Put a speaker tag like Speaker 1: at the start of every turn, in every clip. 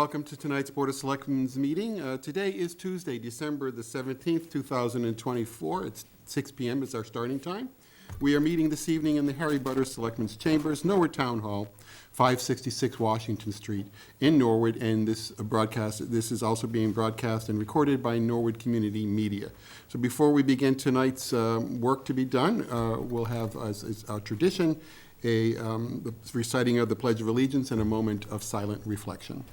Speaker 1: welcome to tonight's Board of Selectmen's meeting. Today is Tuesday, December the 17th, 2024. It's 6 p.m. is our starting time. We are meeting this evening in the Harry Butter Selectmen's Chambers, Norwood Town Hall, 566 Washington Street in Norwood, and this is also being broadcast and recorded by Norwood Community Media. So before we begin tonight's work to be done, we'll have, as is our tradition, the reciting of the Pledge of Allegiance and a moment of silent reflection.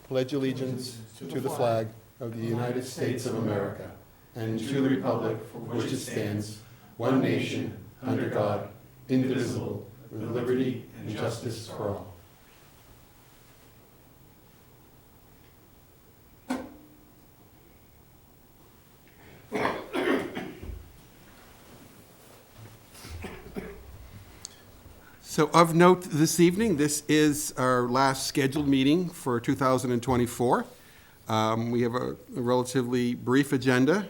Speaker 1: Pledge allegiance to the flag of the United States of America and to the republic for which it stands, one nation, under God, indivisible, with liberty and justice for all. So of note this evening, this is our last scheduled meeting for 2024. We have a relatively brief agenda.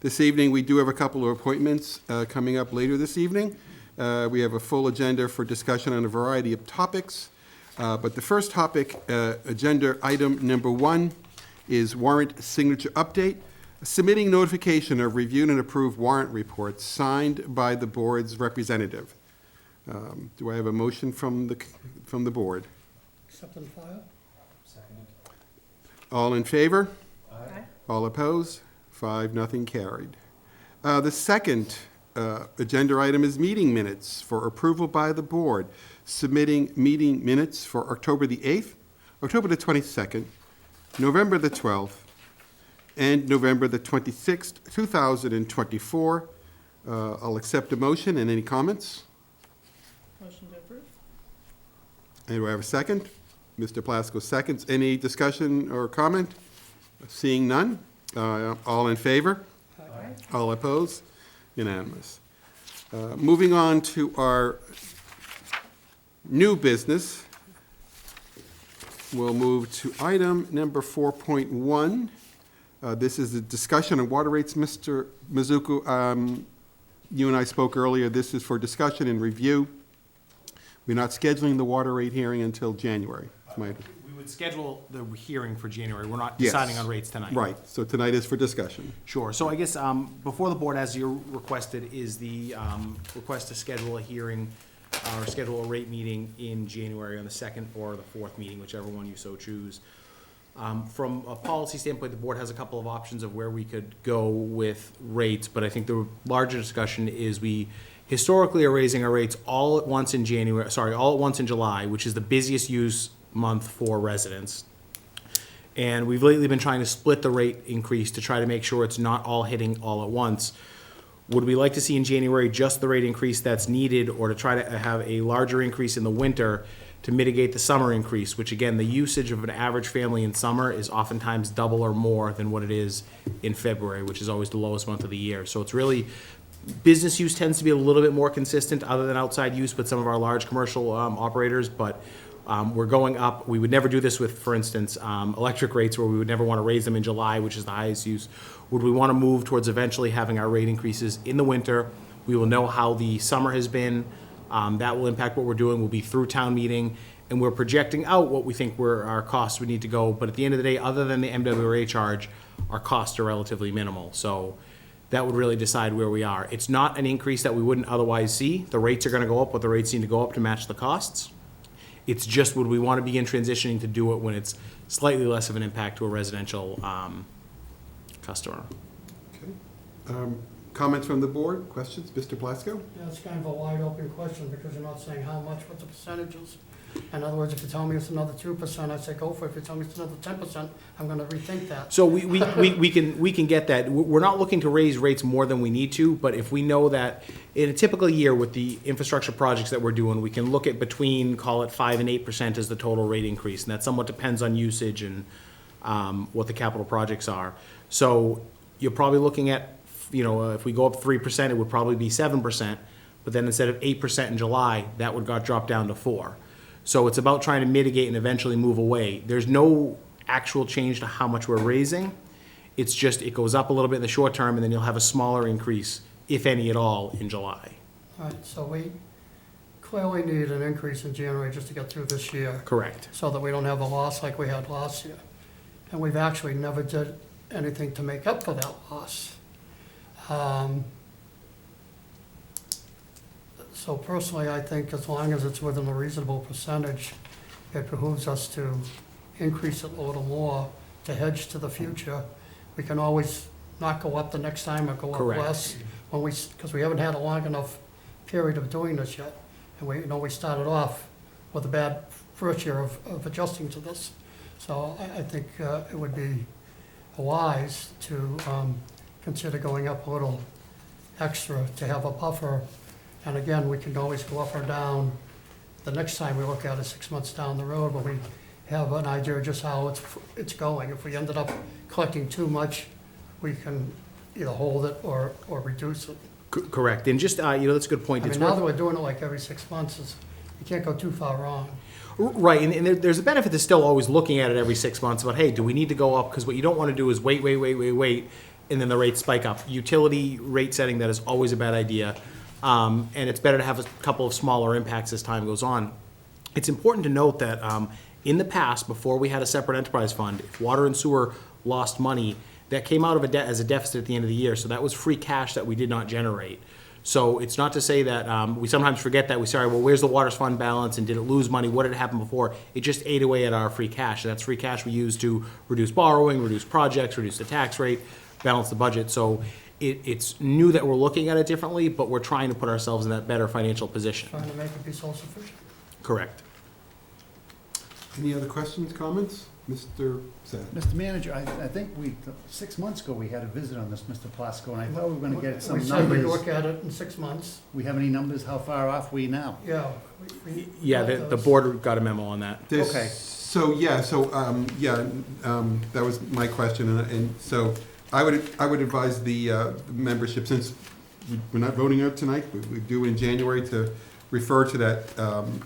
Speaker 1: This evening, we do have a couple of appointments coming up later this evening. We have a full agenda for discussion on a variety of topics. But the first topic, agenda item number 1, is warrant signature update. Submitting notification of reviewed and approved warrant reports signed by the board's representative. Do I have a motion from the board?
Speaker 2: Accept and file.
Speaker 3: Second.
Speaker 1: All in favor?
Speaker 3: Aye.
Speaker 1: All opposed? 5-0 carried. The second agenda item is meeting minutes for approval by the board. Submitting meeting minutes for October the 8th, October the 22nd, November the 12th, and November the 26th, 2024. I'll accept a motion and any comments.
Speaker 2: Motion to approve.
Speaker 1: And do I have a second? Mr. Plasko seconds. Any discussion or comment? Seeing none. All in favor?
Speaker 2: Aye.
Speaker 1: All opposed? Unanimous. Moving on to our new business, we'll move to item number 4.1. This is a discussion on water rates. Mr. Mizuko, you and I spoke earlier. This is for discussion and review. We're not scheduling the water rate hearing until January.
Speaker 3: We would schedule the hearing for January. We're not
Speaker 1: Yes.
Speaker 3: deciding on rates tonight.
Speaker 1: Right, so tonight is for discussion.
Speaker 3: Sure. So I guess before the board, as you requested, is the request to schedule a hearing or schedule a rate meeting in January on the 2nd or the 4th meeting, whichever one you so choose. From a policy standpoint, the board has a couple of options of where we could go with rates, but I think the larger discussion is we historically are raising our rates all at once in July, which is the busiest use month for residents. And we've lately been trying to split the rate increase to try to make sure it's not all hitting all at once. Would we like to see in January just the rate increase that's needed, or to try to have a larger increase in the winter to mitigate the summer increase, which again, the usage of an average family in summer is oftentimes double or more than what it is in February, which is always the lowest month of the year. So it's really, business use tends to be a little bit more consistent other than outside use with some of our large commercial operators, but we're going up. We would never do this with, for instance, electric rates, where we would never want to raise them in July, which is the highest use. Would we want to move towards eventually having our rate increases in the winter? We will know how the summer has been. That will impact what we're doing. We'll be through town meeting, and we're projecting out what we think our costs would need to go. But at the end of the day, other than the MWRA charge, our costs are relatively minimal. So that would really decide where we are. It's not an increase that we wouldn't otherwise see. The rates are going to go up, but the rates need to go up to match the costs. It's just, would we want to begin transitioning to do it when it's slightly less of an impact to a residential customer?
Speaker 1: Okay. Comments from the board? Questions? Mr. Plasko?
Speaker 2: Yeah, it's kind of a wide open question because you're not saying how much, what the percentages. In other words, if you tell me it's another 2%, I say go for it. If you tell me it's another 10%, I'm gonna rethink that.
Speaker 3: So we can get that. We're not looking to raise rates more than we need to, but if we know that in a typical year with the infrastructure projects that we're doing, we can look at between, call it 5 and 8% as the total rate increase, and that somewhat depends on usage and what the capital projects are. So you're probably looking at, if we go up 3%, it would probably be 7%, but then instead of 8% in July, that would drop down to 4%. So it's about trying to mitigate and eventually move away. There's no actual change to how much we're raising. It's just, it goes up a little bit in the short term, and then you'll have a smaller increase, if any at all, in July.
Speaker 2: All right, so we clearly need an increase in January just to get through this year,
Speaker 3: Correct.
Speaker 2: so that we don't have a loss like we had last year. And we've actually never did anything to make up for that loss. So personally, I think as long as it's within a reasonable percentage, it behooves us to increase it a little more to hedge to the future. We can always not go up the next time or go up
Speaker 3: Correct.
Speaker 2: less when because we haven't had a long enough period of doing this yet. And we started off with a bad first year of adjusting to this. So I think it would be wise to consider going up a little extra to have a buffer. And again, we can always go up or down the next time we look at it 6 months down the road, but we have an idea of just how it's going. If we ended up collecting too much, we can either hold it or reduce it.
Speaker 3: Correct. And just, that's a good point.
Speaker 2: I
Speaker 3: It's
Speaker 2: mean, now
Speaker 3: worth-
Speaker 2: that we're doing it like every 6 months, you can't go too far wrong.
Speaker 3: Right, and there's a benefit to still always looking at it every 6 months about, hey, do we need to go up? Because what you don't want to do is wait, and then the rates spike up. Utility rate setting, that is always a bad idea. And it's better to have a couple of smaller impacts as time goes on. It's important to note that in the past, before we had a separate enterprise fund, if water and sewer lost money, that came out of as a deficit at the end of the year. So that was free cash that we did not generate. So it's not to say that we sometimes forget that. We say, well, where's the water's fund balance and did it lose money? What did happen before? It just ate away at our free cash. That's free cash we use to reduce borrowing, reduce projects, reduce the tax rate, balance the budget. So it's new that we're looking at it differently, but we're trying to put ourselves in that better financial position.
Speaker 2: Trying to make it be self-sufficient.
Speaker 3: Correct.
Speaker 1: Any other questions, comments? Mr. Sad?
Speaker 4: Mr. Manager, I think 6 months ago, we had a visit on this, Mr. Plasko, and I thought we were gonna get some
Speaker 2: We said we'd
Speaker 4: numbers.
Speaker 2: look at it in 6 months.
Speaker 4: We have any numbers? How far off we now?
Speaker 2: Yeah.
Speaker 3: Yeah, the board got a memo on that.
Speaker 4: Okay.
Speaker 1: That was my question, and so I would advise the membership, since we're not voting out tonight, we do in January, to refer to that,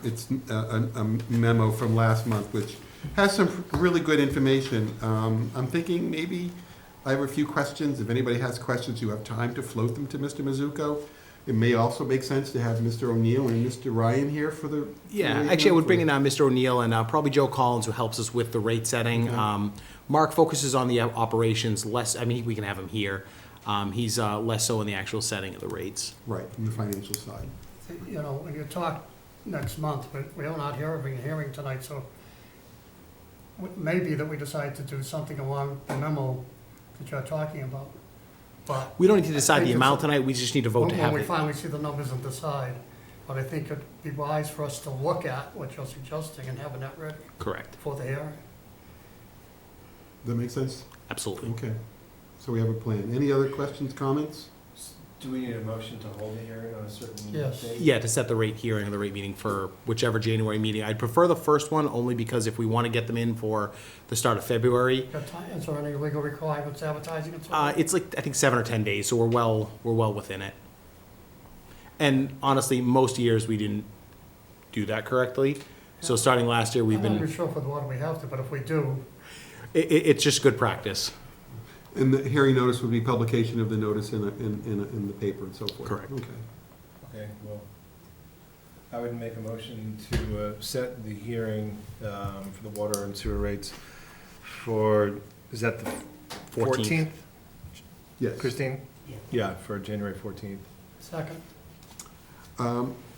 Speaker 1: it's a memo from last month, which has some really good information. I'm thinking maybe I have a few questions. If anybody has questions, you have time to float them to Mr. Mizuko. It may also make sense to have Mr. O'Neill and Mr. Ryan here for the.
Speaker 3: Yeah, actually, I would bring in Mr. O'Neill and probably Joe Collins, who helps us with the rate setting.
Speaker 1: Okay.
Speaker 3: Mark focuses on the operations less, I mean, we can have him here. He's less so in the actual setting of the rates.
Speaker 1: Right, from the financial side.
Speaker 2: You know, when you talk next month, we're not having a hearing tonight, so maybe that we decide to do something along the memo that you're talking about. But
Speaker 3: We don't need to decide
Speaker 2: I
Speaker 3: the
Speaker 2: think
Speaker 3: amount
Speaker 2: it's-
Speaker 3: tonight, we just need to vote to
Speaker 2: when
Speaker 3: have
Speaker 2: we
Speaker 3: it.
Speaker 2: finally see the numbers and decide, but I think it'd be wise for us to look at what you're suggesting and having that ready
Speaker 3: Correct,
Speaker 2: for the hearing.
Speaker 1: That make sense?
Speaker 3: absolutely.
Speaker 1: Okay. So we have a plan. Any other questions, comments?
Speaker 5: Do we need a motion to hold the hearing on a certain
Speaker 2: Yes.
Speaker 5: date?
Speaker 3: Yeah, to set the rate hearing or the rate meeting for whichever January meeting. I'd prefer the first one, only because if we want to get them in for the start of February,
Speaker 2: Is there any legal requirements advertising and so on?
Speaker 3: it's like, I think 7 or 10 days, so we're well within it. And honestly, most years we didn't do that correctly. So starting last year, we've
Speaker 2: I'm not
Speaker 3: been,
Speaker 2: even sure if with water we have to, but if we do,
Speaker 3: it's just good practice.
Speaker 1: And the hearing notice would be publication of the notice in the paper and so forth?
Speaker 3: Correct.
Speaker 1: Okay.
Speaker 5: Okay, well, I would make a motion to set the hearing for the water and sewer rates for, is that the 14th?
Speaker 1: Yes.
Speaker 5: Christine? Yeah, for January 14th.
Speaker 2: second,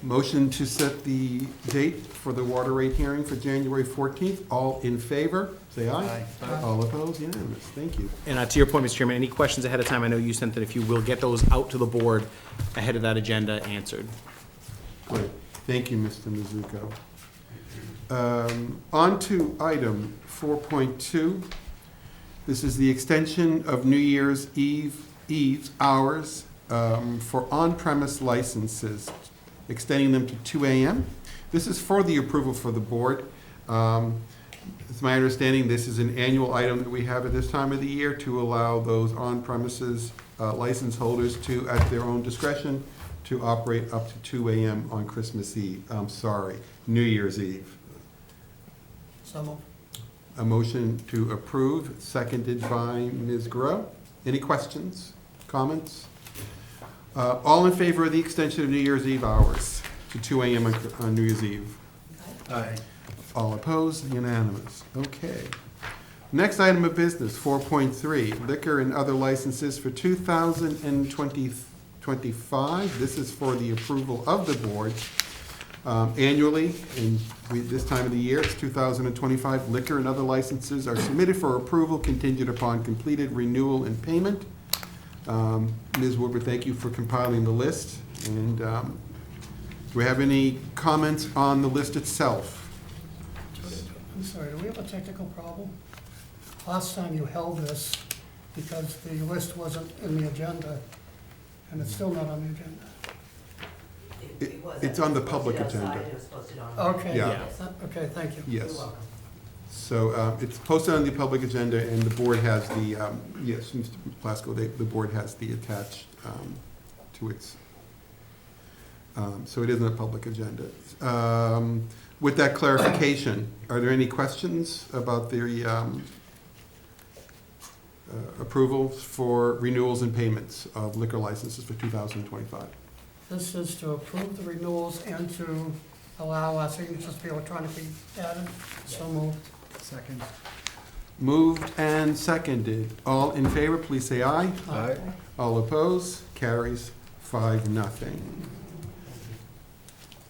Speaker 1: Motion to set the date for the water rate hearing for January 14th. All in favor, say aye.
Speaker 2: Aye.
Speaker 1: All opposed, unanimous. Thank you.
Speaker 3: And to your point, Mr. Chairman, any questions ahead of time, I know you sent it, if you will get those out to the board ahead of that agenda answered.
Speaker 1: Great. Thank you, Mr. Mizuko. On to item 4.2. This is the extension of New Year's Eve's hours for on-premise licenses, extending them to 2 a.m. This is for the approval for the board. It's my understanding this is an annual item that we have at this time of the year to allow those on-premises license holders to, at their own discretion, to operate up to 2 a.m. on Christmas Eve. New Year's Eve.
Speaker 2: so moved.
Speaker 1: A motion to approve, seconded by Ms. Grow. Any questions, comments? All in favor of the extension of New Year's Eve hours to 2 AM on New Year's Eve.
Speaker 5: Aye.
Speaker 1: All opposed, unanimous. Okay. Next item of business, 4.3, liquor and other licenses for 2025. This is for the approval of the board. Annually, and this time of the year, it's 2025, liquor and other licenses are submitted for approval contingent upon completed renewal and payment. Ms. Woodward, thank you for compiling the list. And do we have any comments on the list itself?
Speaker 2: I'm sorry, do we have a technical problem? Last time you held this, because the list wasn't in the agenda, and it's still not on the agenda.
Speaker 1: It's on the public agenda.
Speaker 2: Okay,
Speaker 1: Yeah.
Speaker 2: okay, thank you.
Speaker 1: Yes. So it's posted on the public agenda, and the board has the, yes, Mr. Plasko, the board has the attached to its, so it is on a public agenda. With that clarification, are there any questions about the approvals for renewals and payments of liquor licenses for 2025?
Speaker 2: This is to approve the renewals and to allow our signatures to be electronically added. So moved.
Speaker 4: Second.
Speaker 1: Moved and seconded. All in favor, please say aye.
Speaker 5: Aye.
Speaker 1: All opposed, carries 5-0.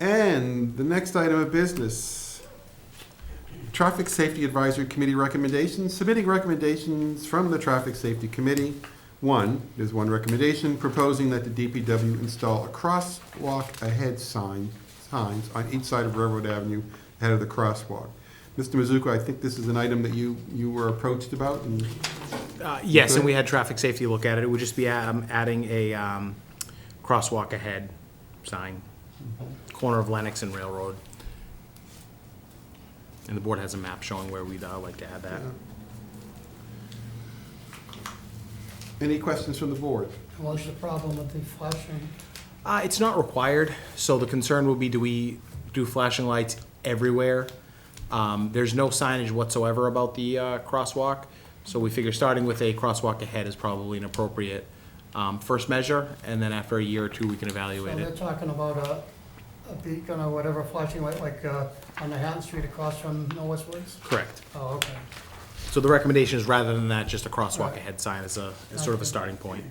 Speaker 1: And the next item of business, Traffic Safety Advisory Committee recommendations. Submitting recommendations from the Traffic Safety Committee. There's one recommendation proposing that the DPW install a crosswalk ahead signs on each side of Railroad Avenue ahead of the crosswalk. Mr. Mizuko, I think this is an item that you were approached about, and
Speaker 3: Yes, and we had traffic safety look at it. It would just be adding a crosswalk ahead sign, corner of Lennox and Railroad. And the board has a map showing where we'd like to add that.
Speaker 1: any questions from the board?
Speaker 2: What's the problem with the flashing?
Speaker 3: It's not required, so the concern will be, do we do flashing lights everywhere? There's no signage whatsoever about the crosswalk, so we figure starting with a crosswalk ahead is probably an appropriate first measure, and then after a year or two, we can
Speaker 2: So
Speaker 3: evaluate
Speaker 2: they're
Speaker 3: it.
Speaker 2: talking about a beacon or whatever flashing light, like on the Hatton Street across from Noah's Woods?
Speaker 3: Correct.
Speaker 2: Oh, okay.
Speaker 3: So the recommendation is, rather than that, just a crosswalk
Speaker 2: Right.
Speaker 3: ahead sign as sort of a starting point.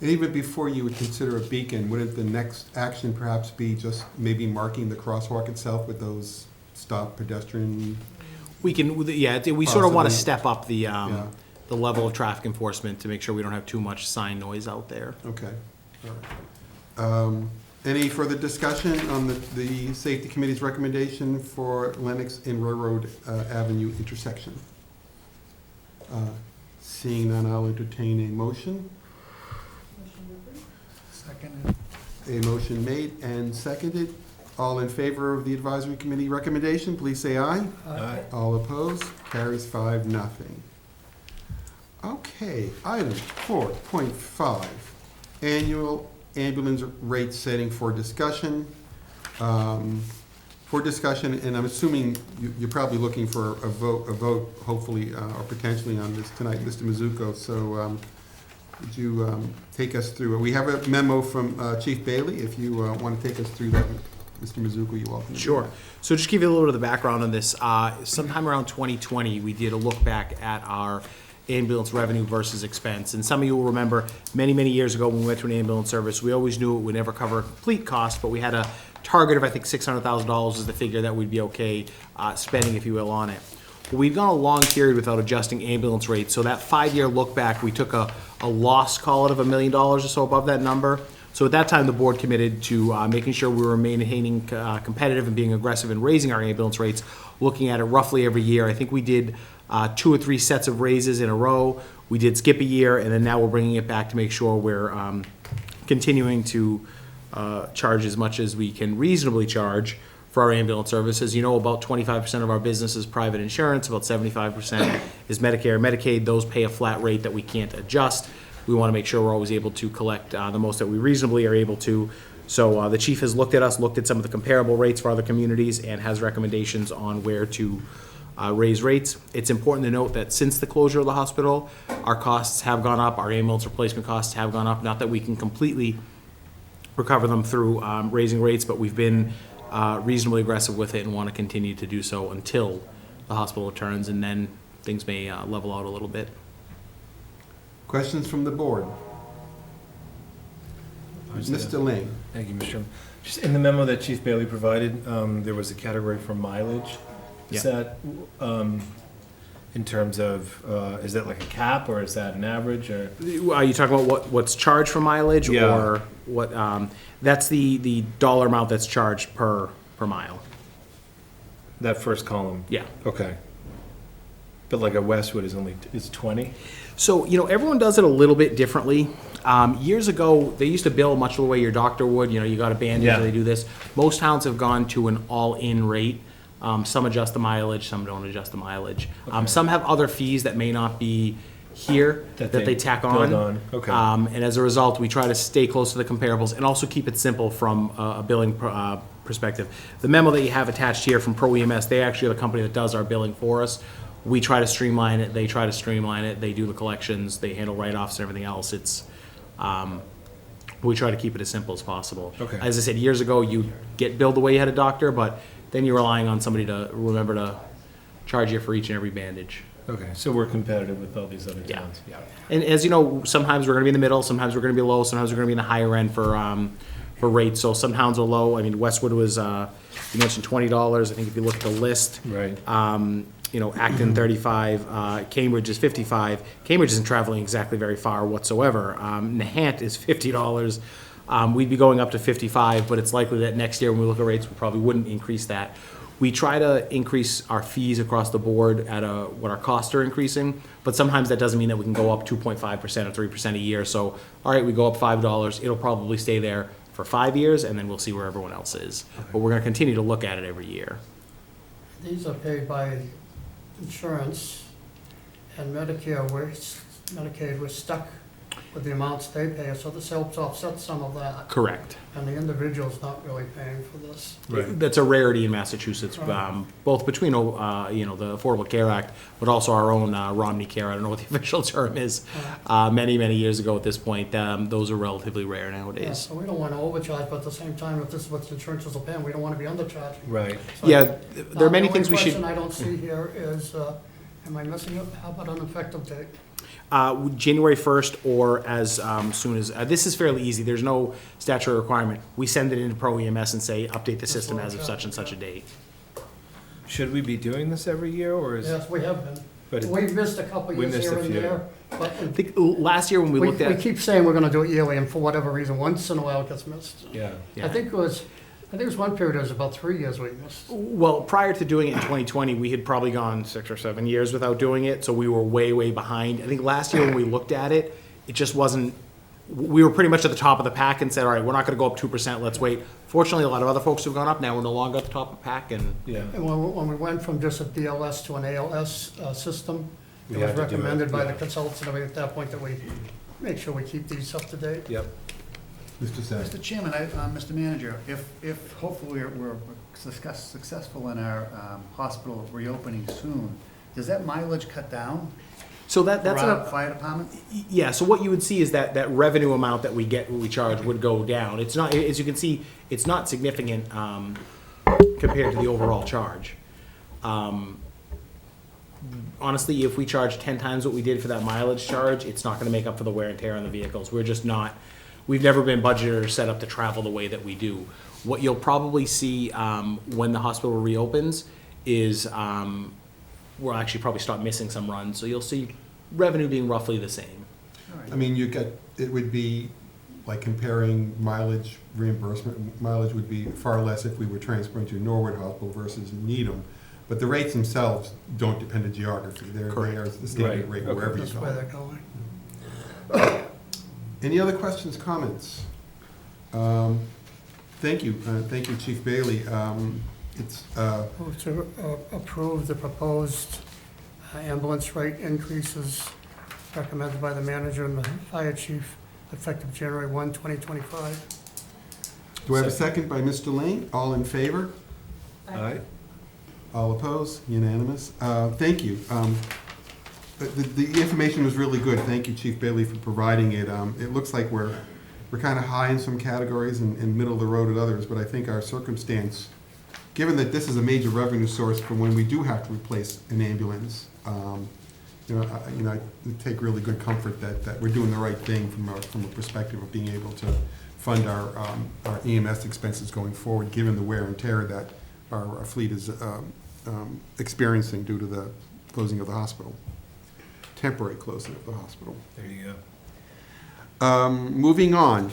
Speaker 1: And even before you would consider a beacon, wouldn't the next action perhaps be just maybe marking the crosswalk itself with those stop pedestrian?
Speaker 3: We can, yeah, we sort of want to
Speaker 1: Possibly.
Speaker 3: step up
Speaker 1: Yeah.
Speaker 3: the level of traffic enforcement to make sure we don't have too much sign noise out there.
Speaker 1: Okay, all right. Any further discussion on the Safety Committee's recommendation for Lennox and Railroad Avenue intersection? Seeing none, I'll entertain a motion.
Speaker 4: Second.
Speaker 1: A motion made and seconded. All in favor of the advisory committee recommendation, please say aye.
Speaker 5: Aye.
Speaker 1: All opposed, carries 5-0. Okay, item 4.5, annual ambulance rate setting for discussion. And I'm assuming you're probably looking for a vote, hopefully, or potentially on this tonight, Mr. Mizuko. So would you take us through, we have a memo from Chief Bailey. If you want to take us through that, Mr. Mizuko, you're welcome. to do
Speaker 3: Sure.
Speaker 1: that.
Speaker 3: So just give you a little bit of the background on this. Sometime around 2020, we did a look back at our ambulance revenue versus expense. And some of you will remember, many, many years ago, when we went to an ambulance service, we always knew it would never cover complete cost, but we had a target of, I think, $600,000 is the figure that we'd be okay spending, if you will, on it. But we've gone a long period without adjusting ambulance rates. So that 5-year look back, we took a loss, call it, of $1 million or so above that number. So at that time, the board committed to making sure we were maintaining competitive and being aggressive in raising our ambulance rates, looking at it roughly every year. I think we did 2 or 3 sets of raises in a row. We did skip a year, and then now we're bringing it back to make sure we're continuing to charge as much as we can reasonably charge for our ambulance services. You know, about 25% of our business is private insurance, about 75% is Medicare and Medicaid. Those pay a flat rate that we can't adjust. We want to make sure we're always able to collect the most that we reasonably are able to. So the chief has looked at us, looked at some of the comparable rates for other communities, and has recommendations on where to raise rates. It's important to note that since the closure of the hospital, our costs have gone up, our ambulance replacement costs have gone up. Not that we can completely recover them through raising rates, but we've been reasonably aggressive with it and want to continue to do so until the hospital returns, and then things may level out a little bit.
Speaker 1: Questions from the board? Mr. Lane?
Speaker 5: Thank you, Mr. Chairman. Just in the memo that Chief Bailey provided, there was a category for mileage. Is
Speaker 3: Yeah.
Speaker 5: that, in terms of, is that like a cap, or is that an average, or?
Speaker 3: Are you talking about what's charged for mileage,
Speaker 5: Yeah.
Speaker 3: or what? That's the dollar amount that's charged per mile.
Speaker 5: That first column?
Speaker 3: Yeah.
Speaker 5: Okay. But like a Westwood is 20?
Speaker 3: So, everyone does it a little bit differently. Years ago, they used to bill much the way your doctor would. You got a bandage,
Speaker 5: Yeah.
Speaker 3: they do this. Most towns have gone to an all-in rate. Some adjust the mileage, some don't adjust the mileage.
Speaker 5: Okay.
Speaker 3: Some have other fees that may not be here that they tack
Speaker 5: build
Speaker 3: on.
Speaker 5: Okay.
Speaker 3: And as a result, we try to stay close to the comparables and also keep it simple from a billing perspective. The memo that you have attached here from Pro EMS, they actually are the company that does our billing for us. We try to streamline it, they try to streamline it, they do the collections, they handle write-offs and everything else. We try to keep it as simple as possible.
Speaker 5: Okay.
Speaker 3: As I said, years ago, you get billed the way you had a doctor, but then you're relying on somebody to remember to charge you for each and every bandage.
Speaker 5: Okay, so we're competitive with all these other
Speaker 3: Yeah.
Speaker 5: towns? Yeah.
Speaker 3: And as you know, sometimes we're gonna be in the middle, sometimes we're gonna be low, sometimes we're gonna be in the higher end for rates. So some towns are low. I mean, Westwood was, you mentioned $20. I think if you look at the list,
Speaker 5: Right.
Speaker 3: Acton 35, Cambridge is 55. Cambridge isn't traveling exactly very far whatsoever. Nahant is $50. We'd be going up to 55, but it's likely that next year when we look at rates, we probably wouldn't increase that. We try to increase our fees across the board at what our costs are increasing, but sometimes that doesn't mean that we can go up 2.5% or 3% a year. So, all right, we go up $5, it'll probably stay there for 5 years, and then we'll see where everyone else is. But we're gonna continue to look at it every year.
Speaker 2: These are paid by insurance, and Medicaid, we're stuck with the amounts they pay, so this helps offset some of that.
Speaker 3: Correct.
Speaker 2: And the individual's not really paying for this.
Speaker 5: Right.
Speaker 3: That's a rarity in Massachusetts,
Speaker 2: Right.
Speaker 3: both between, the Affordable Care Act, but also our own Romney Care. I don't know what the official term is. Many, many years ago at this point, those are relatively rare
Speaker 2: Yeah,
Speaker 3: nowadays.
Speaker 2: so we don't want to overcharge, but at the same time, if this is what the insurances are paying, we don't want to be undercharging.
Speaker 5: Right.
Speaker 2: So-
Speaker 3: Yeah, there are many
Speaker 2: Now,
Speaker 3: things we should.
Speaker 2: The only question I don't see here is, am I missing it? How about an effective date?
Speaker 3: January 1st or as soon as, this is fairly easy, there's no statutory requirement. We send it into Pro EMS and say, update the system as of such and such a date.
Speaker 5: Should we be doing this every year, or is?
Speaker 2: Yes, we have
Speaker 5: But
Speaker 2: been.
Speaker 5: it-
Speaker 2: We've missed a couple
Speaker 5: we
Speaker 2: years
Speaker 5: missed
Speaker 2: here
Speaker 5: a
Speaker 2: and
Speaker 5: few.
Speaker 2: there, but
Speaker 3: I think last year when we
Speaker 2: we
Speaker 3: looked at,
Speaker 2: keep saying we're gonna do it yearly, and for whatever reason, once in a while it gets missed.
Speaker 5: Yeah.
Speaker 3: yeah.
Speaker 2: I think it was one period, it was about 3 years we missed.
Speaker 3: Well, prior to doing it in 2020, we had probably gone 6 or 7 years without doing it, so we were way, way behind. I think last year when we looked at it, it just wasn't, we were pretty much at the top of the pack and said, all right, we're not gonna go up 2%, let's wait. Fortunately, a lot of other folks have gone up, now we're no longer at the top of the pack, and
Speaker 5: Yeah.
Speaker 2: And when we went from just a BLS to an ALS system,
Speaker 5: We
Speaker 2: it was
Speaker 5: had to do it,
Speaker 2: recommended by the
Speaker 5: yeah.
Speaker 2: consultants and everything at that point that we make sure we keep these up to date.
Speaker 5: Yep.
Speaker 1: Mr. Sack?
Speaker 4: Mr. Chairman, Mr. Manager, if hopefully we're successful in our hospital reopening soon, does that mileage cut down
Speaker 3: so
Speaker 4: for
Speaker 3: that's
Speaker 4: our
Speaker 3: a,
Speaker 4: fire department?
Speaker 3: yeah, so what you would see is that revenue amount that we get, what we charge would go down. It's not, as you can see, it's not significant, compared to the overall charge. Honestly, if we charge 10 times what we did for that mileage charge, it's not gonna make up for the wear and tear on the vehicles. We're just not, we've never been budgeted or set up to travel the way that we do. What you'll probably see, when the hospital reopens is, we'll actually probably start missing some runs, so you'll see revenue being roughly the same.
Speaker 4: All right.
Speaker 1: I mean, it would be like comparing mileage reimbursement. Mileage would be far less if we were transferring to Norwood Hospital versus Needham. But the rates themselves don't depend on geography. They are
Speaker 3: Correct.
Speaker 1: the standard
Speaker 5: Right,
Speaker 1: rate
Speaker 5: okay.
Speaker 1: wherever you
Speaker 2: That's
Speaker 1: go.
Speaker 2: where they're going.
Speaker 1: Any other questions, comments? Thank you, Chief Bailey. It's,
Speaker 2: Move to approve the proposed ambulance rate increases recommended by the manager and the fire chief effective January 1, 2025.
Speaker 1: do I have a second by Mr. Lane? All in favor?
Speaker 5: Aye.
Speaker 1: All opposed? Unanimous? Thank you. The information was really good. Thank you, Chief Bailey, for providing it. It looks like we're we're kind of high in some categories and middle of the road at others, but I think our circumstance, given that this is a major revenue source for when we do have to replace an ambulance, I take really good comfort that we're doing the right thing from a perspective of being able to fund our EMS expenses going forward, given the wear and tear that our fleet is experiencing due to the closing of the hospital, temporary closing of the hospital.
Speaker 5: There you go.
Speaker 1: Moving on.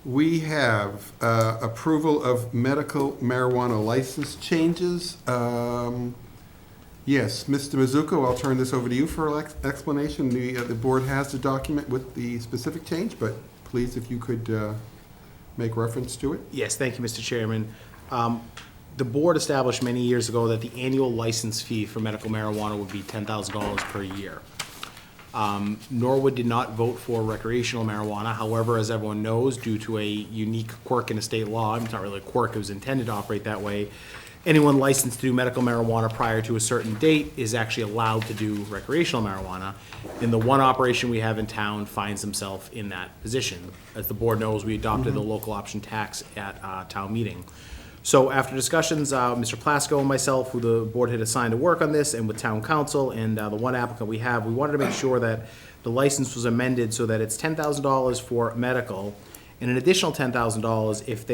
Speaker 1: We have approval of medical marijuana license changes. Yes, Mr. Mizuko, I'll turn this over to you for explanation. The board has the document with the specific change, but please, if you could make reference to it.
Speaker 3: Yes, thank you, Mr. Chairman. The board established many years ago that the annual license fee for medical marijuana would be $10,000 per year. Norwood did not vote for recreational marijuana. However, as everyone knows, due to a unique quirk in the state law, it's not really a quirk, it was intended to operate that way, anyone licensed to do medical marijuana prior to a certain date is actually allowed to do recreational marijuana. And the one operation we have in town finds himself in that position. As the board knows, we adopted the local option tax at town meeting. So after discussions, Mr. Plasko and myself, who the board had assigned to work on this, and with town council and the one applicant we have, we wanted to make sure that the license was amended so that it's $10,000 for medical and an additional $10,000 if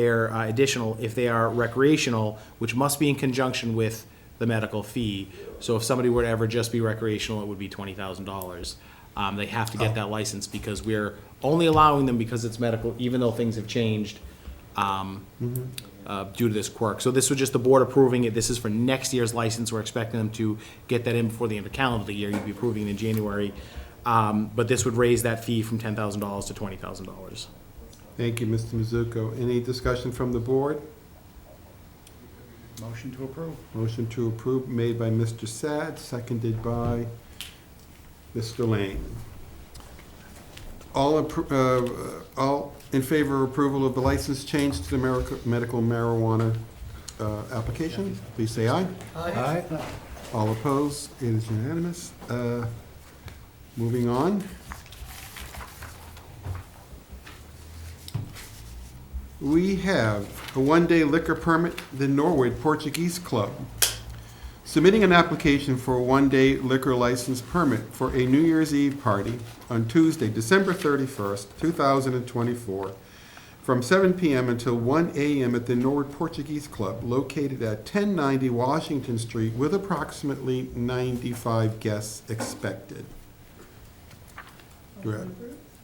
Speaker 3: they are recreational, which must be in conjunction with the medical fee. So if somebody were to ever just be recreational, it would be $20,000. They have to get that license because we're only allowing them because it's medical, even though things have changed due to this quirk. So this was just the board approving it. This is for next year's license. We're expecting them to get that in before the end of the calendar year. You'd be approving it in January. But this would raise that fee from $10,000 to $20,000.
Speaker 1: Thank you, Mr. Mizuko. Any discussion from the board?
Speaker 4: Motion to approve.
Speaker 1: Motion to approve made by Mr. Sad, seconded by Mr. Lane. All in favor of approval of the license change to the medical marijuana application, please say aye.
Speaker 2: Aye.
Speaker 1: All opposed? It is unanimous. Moving on. We have a one-day liquor permit, the Norwood Portuguese Club, submitting an application for a one-day liquor license permit for a New Year's Eve party on Tuesday, December 31st, 2024, from 7 p.m. until 1 a.m. at the Norwood Portuguese Club, located at 1090 Washington Street, with approximately 95 guests expected.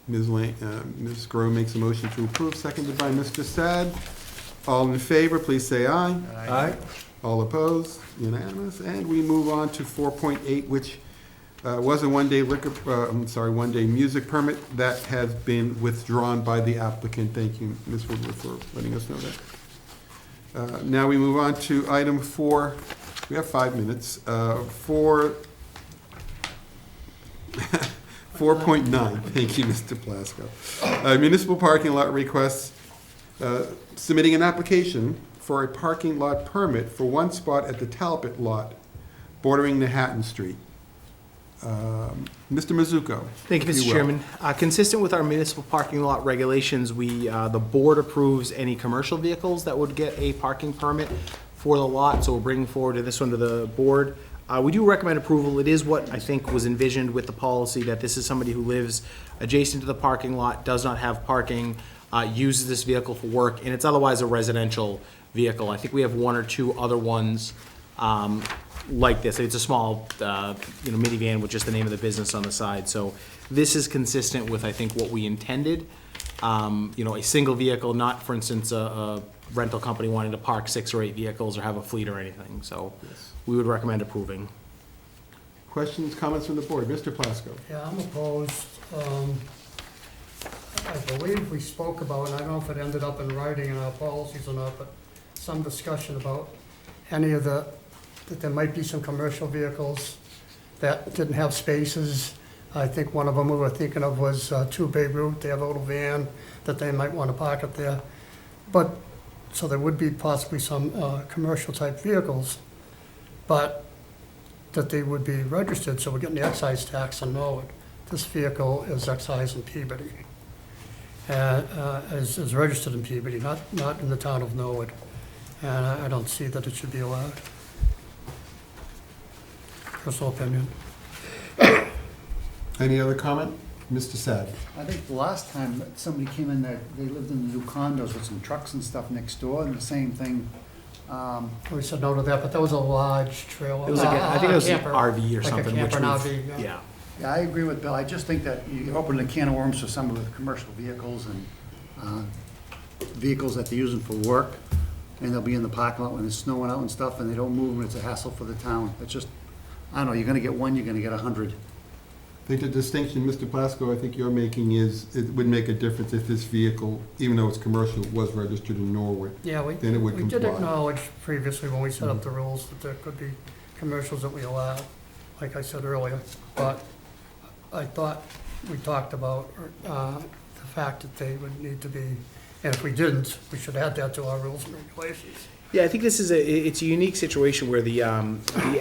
Speaker 1: Ms. Groh makes a motion to approve, seconded by Mr. Sad. All in favor, please say aye.
Speaker 5: Aye.
Speaker 1: All opposed? Unanimous. And we move on to 4.8, which was a one-day one-day music permit that has been withdrawn by the applicant. Thank you, Ms. Woodward, for letting us know that. Now we move on to item 4. We have 5 minutes. 4.9, thank you, Mr. Plasko. Municipal parking lot requests, submitting an application for a parking lot permit for one spot at the Talbot lot bordering Manhattan Street. Mr. Mizuko.
Speaker 3: Thank you,
Speaker 1: if
Speaker 3: Mr.
Speaker 1: will.
Speaker 3: Chairman. Consistent with our municipal parking lot regulations, the board approves any commercial vehicles that would get a parking permit for the lot, so we're bringing forward this one to the board. We do recommend approval. It is what I think was envisioned with the policy, that this is somebody who lives adjacent to the parking lot, does not have parking, uses this vehicle for work, and it's otherwise a residential vehicle. I think we have 1 or 2 other ones like this. It's a small minivan with just the name of the business on the side. So this is consistent with, I think, what we intended. A single vehicle, not, for instance, a rental company wanting to park 6 or 8 vehicles or have a fleet or anything. So we would recommend approving.
Speaker 1: Questions, comments from the board? Mr. Plasko.
Speaker 2: Yeah, I'm opposed. I believe we spoke about, and I don't know if it ended up in writing in our policies or not, but some discussion about that there might be some commercial vehicles that didn't have spaces. I think one of them we were thinking of was 2 Babe Ruth. They have a little van that they might want to park up there. But, so there would be possibly some commercial type vehicles, but that they would be registered, so we're getting the excise tax on Norwood. this vehicle is excised in Peabody. And is registered in Peabody, not in the town of Norwood. And I don't see that it should be allowed. Personal opinion.
Speaker 1: Any other comment? Mr. Sad?
Speaker 4: I think the last time somebody came in there, they lived in the new condos with some trucks and stuff next door, and the same thing.
Speaker 2: We said no to that, but that was a large trailer.
Speaker 3: It was like, I think it was an
Speaker 2: camper,
Speaker 3: RV or
Speaker 2: like a
Speaker 3: something, which
Speaker 2: camper and
Speaker 3: we've,
Speaker 2: RV, yeah.
Speaker 3: yeah.
Speaker 4: Yeah, I agree with Bill. I just think that you open a can of worms for some of the commercial vehicles and vehicles that they're using for work, and they'll be in the parking lot when it's snowing out and stuff, and they don't move, and it's a hassle for the town. It's just, I don't know, you're gonna get one, you're gonna get 100.
Speaker 1: I think the distinction, Mr. Plasko, I think you're making is, it would make a difference if this vehicle, even though it's commercial, was registered in Norwood.
Speaker 2: Yeah,
Speaker 1: Then it would
Speaker 2: we did
Speaker 1: comply.
Speaker 2: acknowledge previously when we set up the rules that there could be commercials that we allow, like I said earlier. But I thought we talked about the fact that they would need to be, and if we didn't, we should add that to our rules and regulations.
Speaker 3: Yeah, I think this is it's a unique situation where the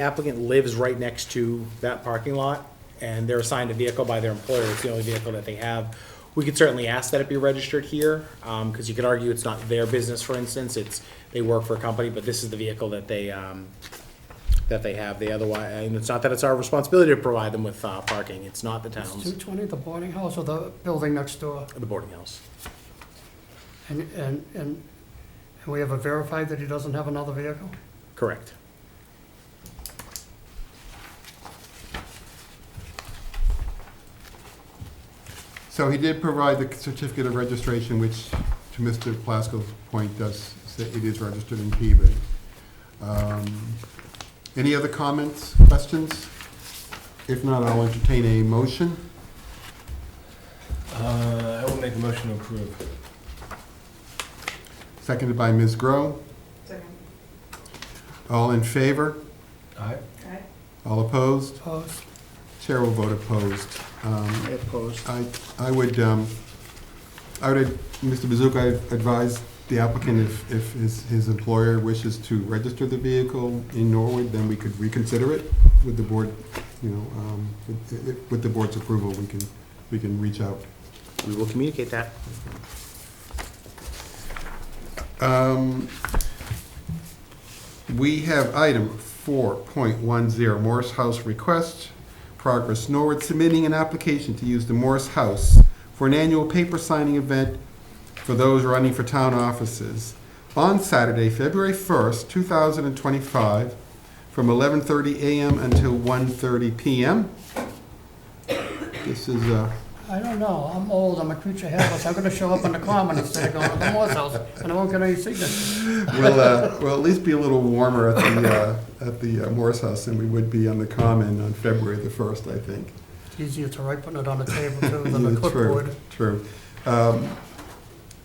Speaker 3: applicant lives right next to that parking lot, and they're assigned a vehicle by their employer. It's the only vehicle that they have. We could certainly ask that it be registered here, because you could argue it's not their business, for instance. They work for a company, but this is the vehicle that they have. They otherwise, and it's not that it's our responsibility to provide them with parking. It's not the
Speaker 2: It's
Speaker 3: town's,
Speaker 2: 220, the boarding house or the building next door?
Speaker 3: the boarding house.
Speaker 2: And we have verified that he doesn't have another vehicle?
Speaker 3: Correct.
Speaker 1: So he did provide the certificate of registration, which, to Mr. Plasko's point, does say it is registered in Peabody. Any other comments, questions? If not, I'll entertain a motion.
Speaker 5: I will make a motion to approve.
Speaker 1: Seconded by Ms. Grow.
Speaker 6: Second.
Speaker 1: All in favor?
Speaker 5: Aye.
Speaker 6: Aye.
Speaker 1: All opposed?
Speaker 2: Opposed?
Speaker 1: Chair will vote opposed.
Speaker 4: I oppose.
Speaker 1: I would, Mr. Bazooka, I'd advise the applicant if his employer wishes to register the vehicle in Norwood, then we could reconsider it with the board, with the board's approval, we can reach out.
Speaker 3: We will communicate that.
Speaker 1: We have item 4.10, Morris House request. Progress Norwood submitting an application to use the Morris House for an annual paper signing event for those running for town offices on Saturday, February 1st, 2025, from 11:30 a.m. until 1:30 p.m. This is
Speaker 2: I don't know, I'm old, I'm a creature hairless, I'm gonna show up on the common instead of going to the Moore's house, and I won't get any signatures.
Speaker 1: we'll at least be a little warmer at the Morris House than we would be on the Common on February the 1st, I think.
Speaker 2: It's easier to write putting it on the table too than the
Speaker 1: Yeah,
Speaker 2: clipboard.
Speaker 1: True.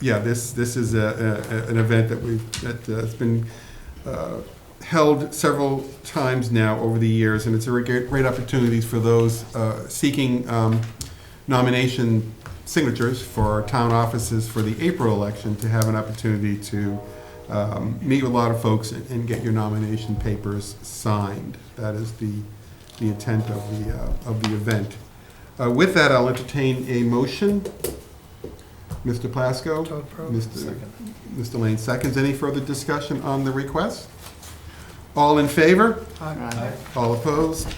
Speaker 1: Yeah, this is an event that has been held several times now over the years, and it's a great opportunity for those seeking nomination signatures for town offices for the April election to have an opportunity to meet with a lot of folks and get your nomination papers signed. That is the intent of the event. With that, I'll entertain a motion. Mr. Plasko?
Speaker 2: To approve.
Speaker 1: Mr. Lane seconds. Any further discussion on the request? All in favor?
Speaker 2: Aye.
Speaker 1: All opposed?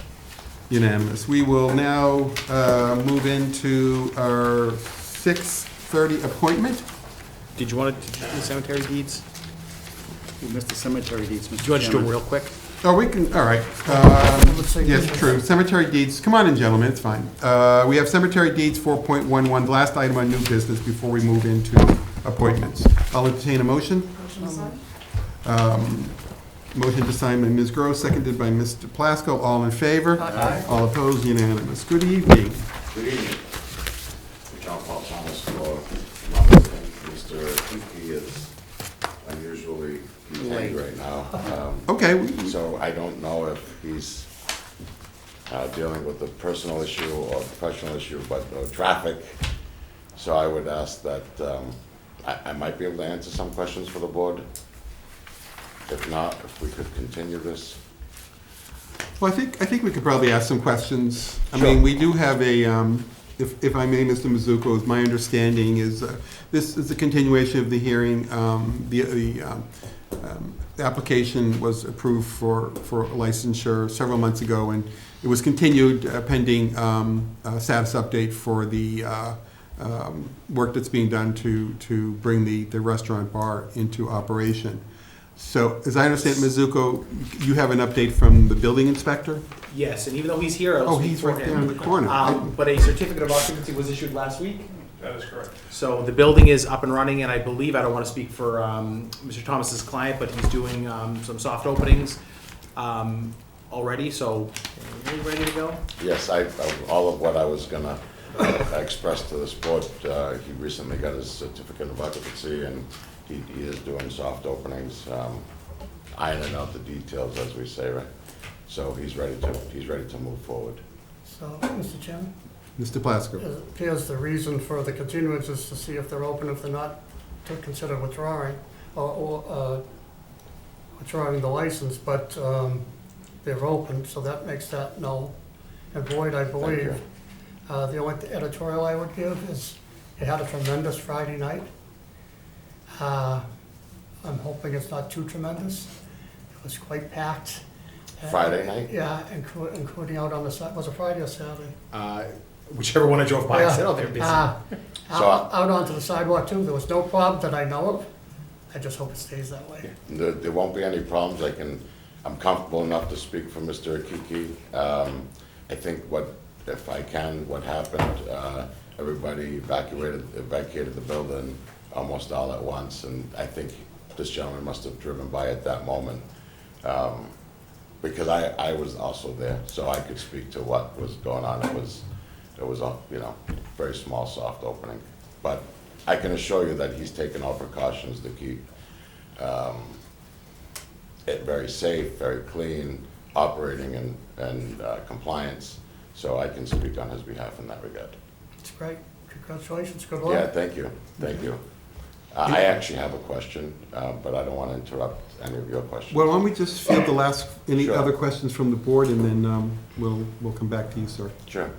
Speaker 1: Unanimous. We will now move into our 6:30 appointment.
Speaker 3: Did you want to do the cemetery deeds?
Speaker 4: We missed the cemetery deeds, Mr.
Speaker 3: Do you want to just do it
Speaker 4: Chairman.
Speaker 3: real quick?
Speaker 1: Oh, we can, all right.
Speaker 2: Let's see.
Speaker 1: Yes, true. Cemetery deeds, come on in, gentlemen, it's fine. We have cemetery deeds 4.11, the last item on new business before we move into appointments. I'll entertain a motion. Motion to sign by Ms. Gross, seconded by Mr. Plasko. All in favor?
Speaker 2: Aye.
Speaker 1: All opposed? Unanimous. Good evening.
Speaker 7: Good evening. John Paul Thomas for Mr. Kiki is unusually detained right now.
Speaker 1: Okay,
Speaker 7: So I don't know if he's dealing with a personal issue or professional issue, but traffic. So I would ask that I might be able to answer some questions for the board. If not, if we could continue this.
Speaker 1: Well, I think we could probably ask some questions. I
Speaker 3: Sure.
Speaker 1: mean, we do have a, if I may, Mr. Mizuko, my understanding is, this is a continuation of the hearing. The application was approved for licensure several months ago, and it was continued pending a status update for the work that's being done to bring the restaurant bar into operation. So, as I understand, Mizuko, you have an update from the building inspector?
Speaker 3: Yes, and even though he's here, I'll
Speaker 1: Oh,
Speaker 3: speak
Speaker 1: he's
Speaker 3: for
Speaker 1: right there in the
Speaker 3: him.
Speaker 1: corner.
Speaker 3: But a certificate of occupancy was issued last week.
Speaker 5: That is correct.
Speaker 3: So the building is up and running, and I believe, I don't want to speak for Mr. Thomas's client, but he's doing some soft openings already, so are you ready to go?
Speaker 7: Yes, all of what I was gonna express to this board, he recently got his certificate of occupancy, and he is doing soft openings, ironing out the details, as we say, right? So he's ready to move forward.
Speaker 2: So, Mr. Chairman,
Speaker 1: Mr. Plasko?
Speaker 2: it appears the reason for the continuance is to see if they're open, if they're not, to consider withdrawing, or withdrawing the license, but they're open, so that makes that null and void, I believe. The only editorial I would give is, it had a tremendous Friday night. I'm hoping it's not too tremendous. It was quite packed.
Speaker 7: Friday night?
Speaker 2: Yeah, including out on the side, was it Friday or Saturday?
Speaker 3: Whichever one I drove by, I said, oh, they're busy.
Speaker 2: Out onto the sidewalk too, there was no problem that I know of. I just hope it stays that way.
Speaker 7: There won't be any problems. I'm comfortable enough to speak for Mr. Akiki. I think if I can, what happened, everybody evacuated the building almost all at once, and I think this gentleman must have driven by at that moment. Because I was also there, so I could speak to what was going on. It was a, very small, soft opening. But I can assure you that he's taken all precautions to keep it very safe, very clean, operating and compliance. So I can speak on his behalf in that regard.
Speaker 2: It's great. Congratulations, good
Speaker 7: Yeah,
Speaker 2: luck.
Speaker 7: thank you, thank you. I actually have a question, but I don't want to interrupt any of your questions.
Speaker 1: Well, why don't we just field the last, any
Speaker 7: Sure.
Speaker 1: other questions from the board, and then we'll come back to you, sir.
Speaker 7: Sure.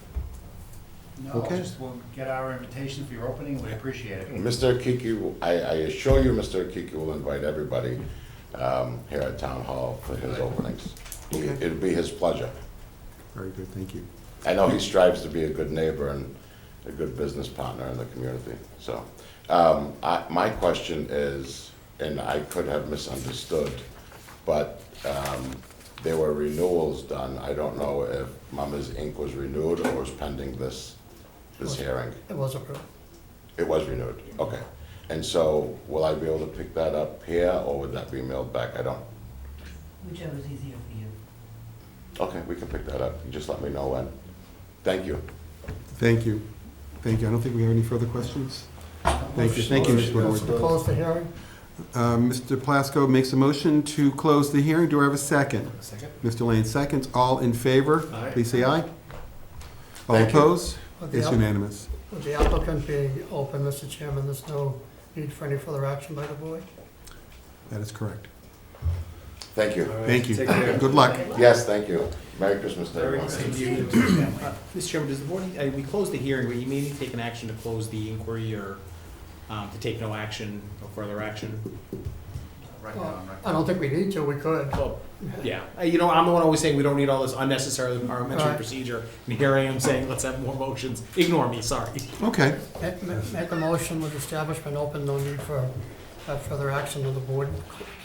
Speaker 6: No,
Speaker 1: Okay.
Speaker 6: just we'll get our invitation for your opening, we appreciate it.
Speaker 7: Mr. Akiki, I assure you, Mr. Akiki will invite everybody here at Town Hall for his openings.
Speaker 1: Okay.
Speaker 7: It'll be his pleasure.
Speaker 1: Very good, thank you.
Speaker 7: I know he strives to be a good neighbor and a good business partner in the community, so. My question is, and I could have misunderstood, but there were renewals done. I don't know if Mama's Inc. was renewed or was pending this hearing.
Speaker 2: It was approved.
Speaker 7: It was renewed, okay. And so, will I be able to pick that up here, or would that be mailed back? I don't,
Speaker 8: Whichever's easier for you.
Speaker 7: okay, we can pick that up. You just let me know when. Thank you.
Speaker 1: Thank you. Thank you. I don't think we have any further questions. Thank you, Mr.
Speaker 2: Motion
Speaker 1: Woodward.
Speaker 2: to close the hearing.
Speaker 1: Mr. Plasko makes a motion to close the hearing. Do I have a second?
Speaker 5: Second?
Speaker 1: Mr. Lane seconds. All in favor?
Speaker 5: Aye.
Speaker 1: Please say aye. All
Speaker 7: Thank you.
Speaker 1: opposed?
Speaker 2: With the
Speaker 1: It's
Speaker 2: app-
Speaker 1: unanimous.
Speaker 2: with the applicant being open, Mr. Chairman, there's no need for any further action by the board.
Speaker 1: That is correct.
Speaker 7: Thank you.
Speaker 5: All right,
Speaker 1: Thank you.
Speaker 5: Take care.
Speaker 1: Good luck.
Speaker 7: Yes, thank you. Merry Christmas to
Speaker 5: Merry
Speaker 7: everyone.
Speaker 3: Mr. Chairman, does the board, we closed the hearing, but you may need to take an action to close the inquiry or to take no action, no further action?
Speaker 6: Right now, I'm
Speaker 2: I don't think we need to, we could.
Speaker 3: Well, yeah, I'm the one always saying we don't need all this unnecessary parliamentary
Speaker 2: Right.
Speaker 3: procedure, and here I am saying, let's have more motions. Ignore me, sorry.
Speaker 1: Okay.
Speaker 2: Make a motion with establishment open, no need for further action, and the board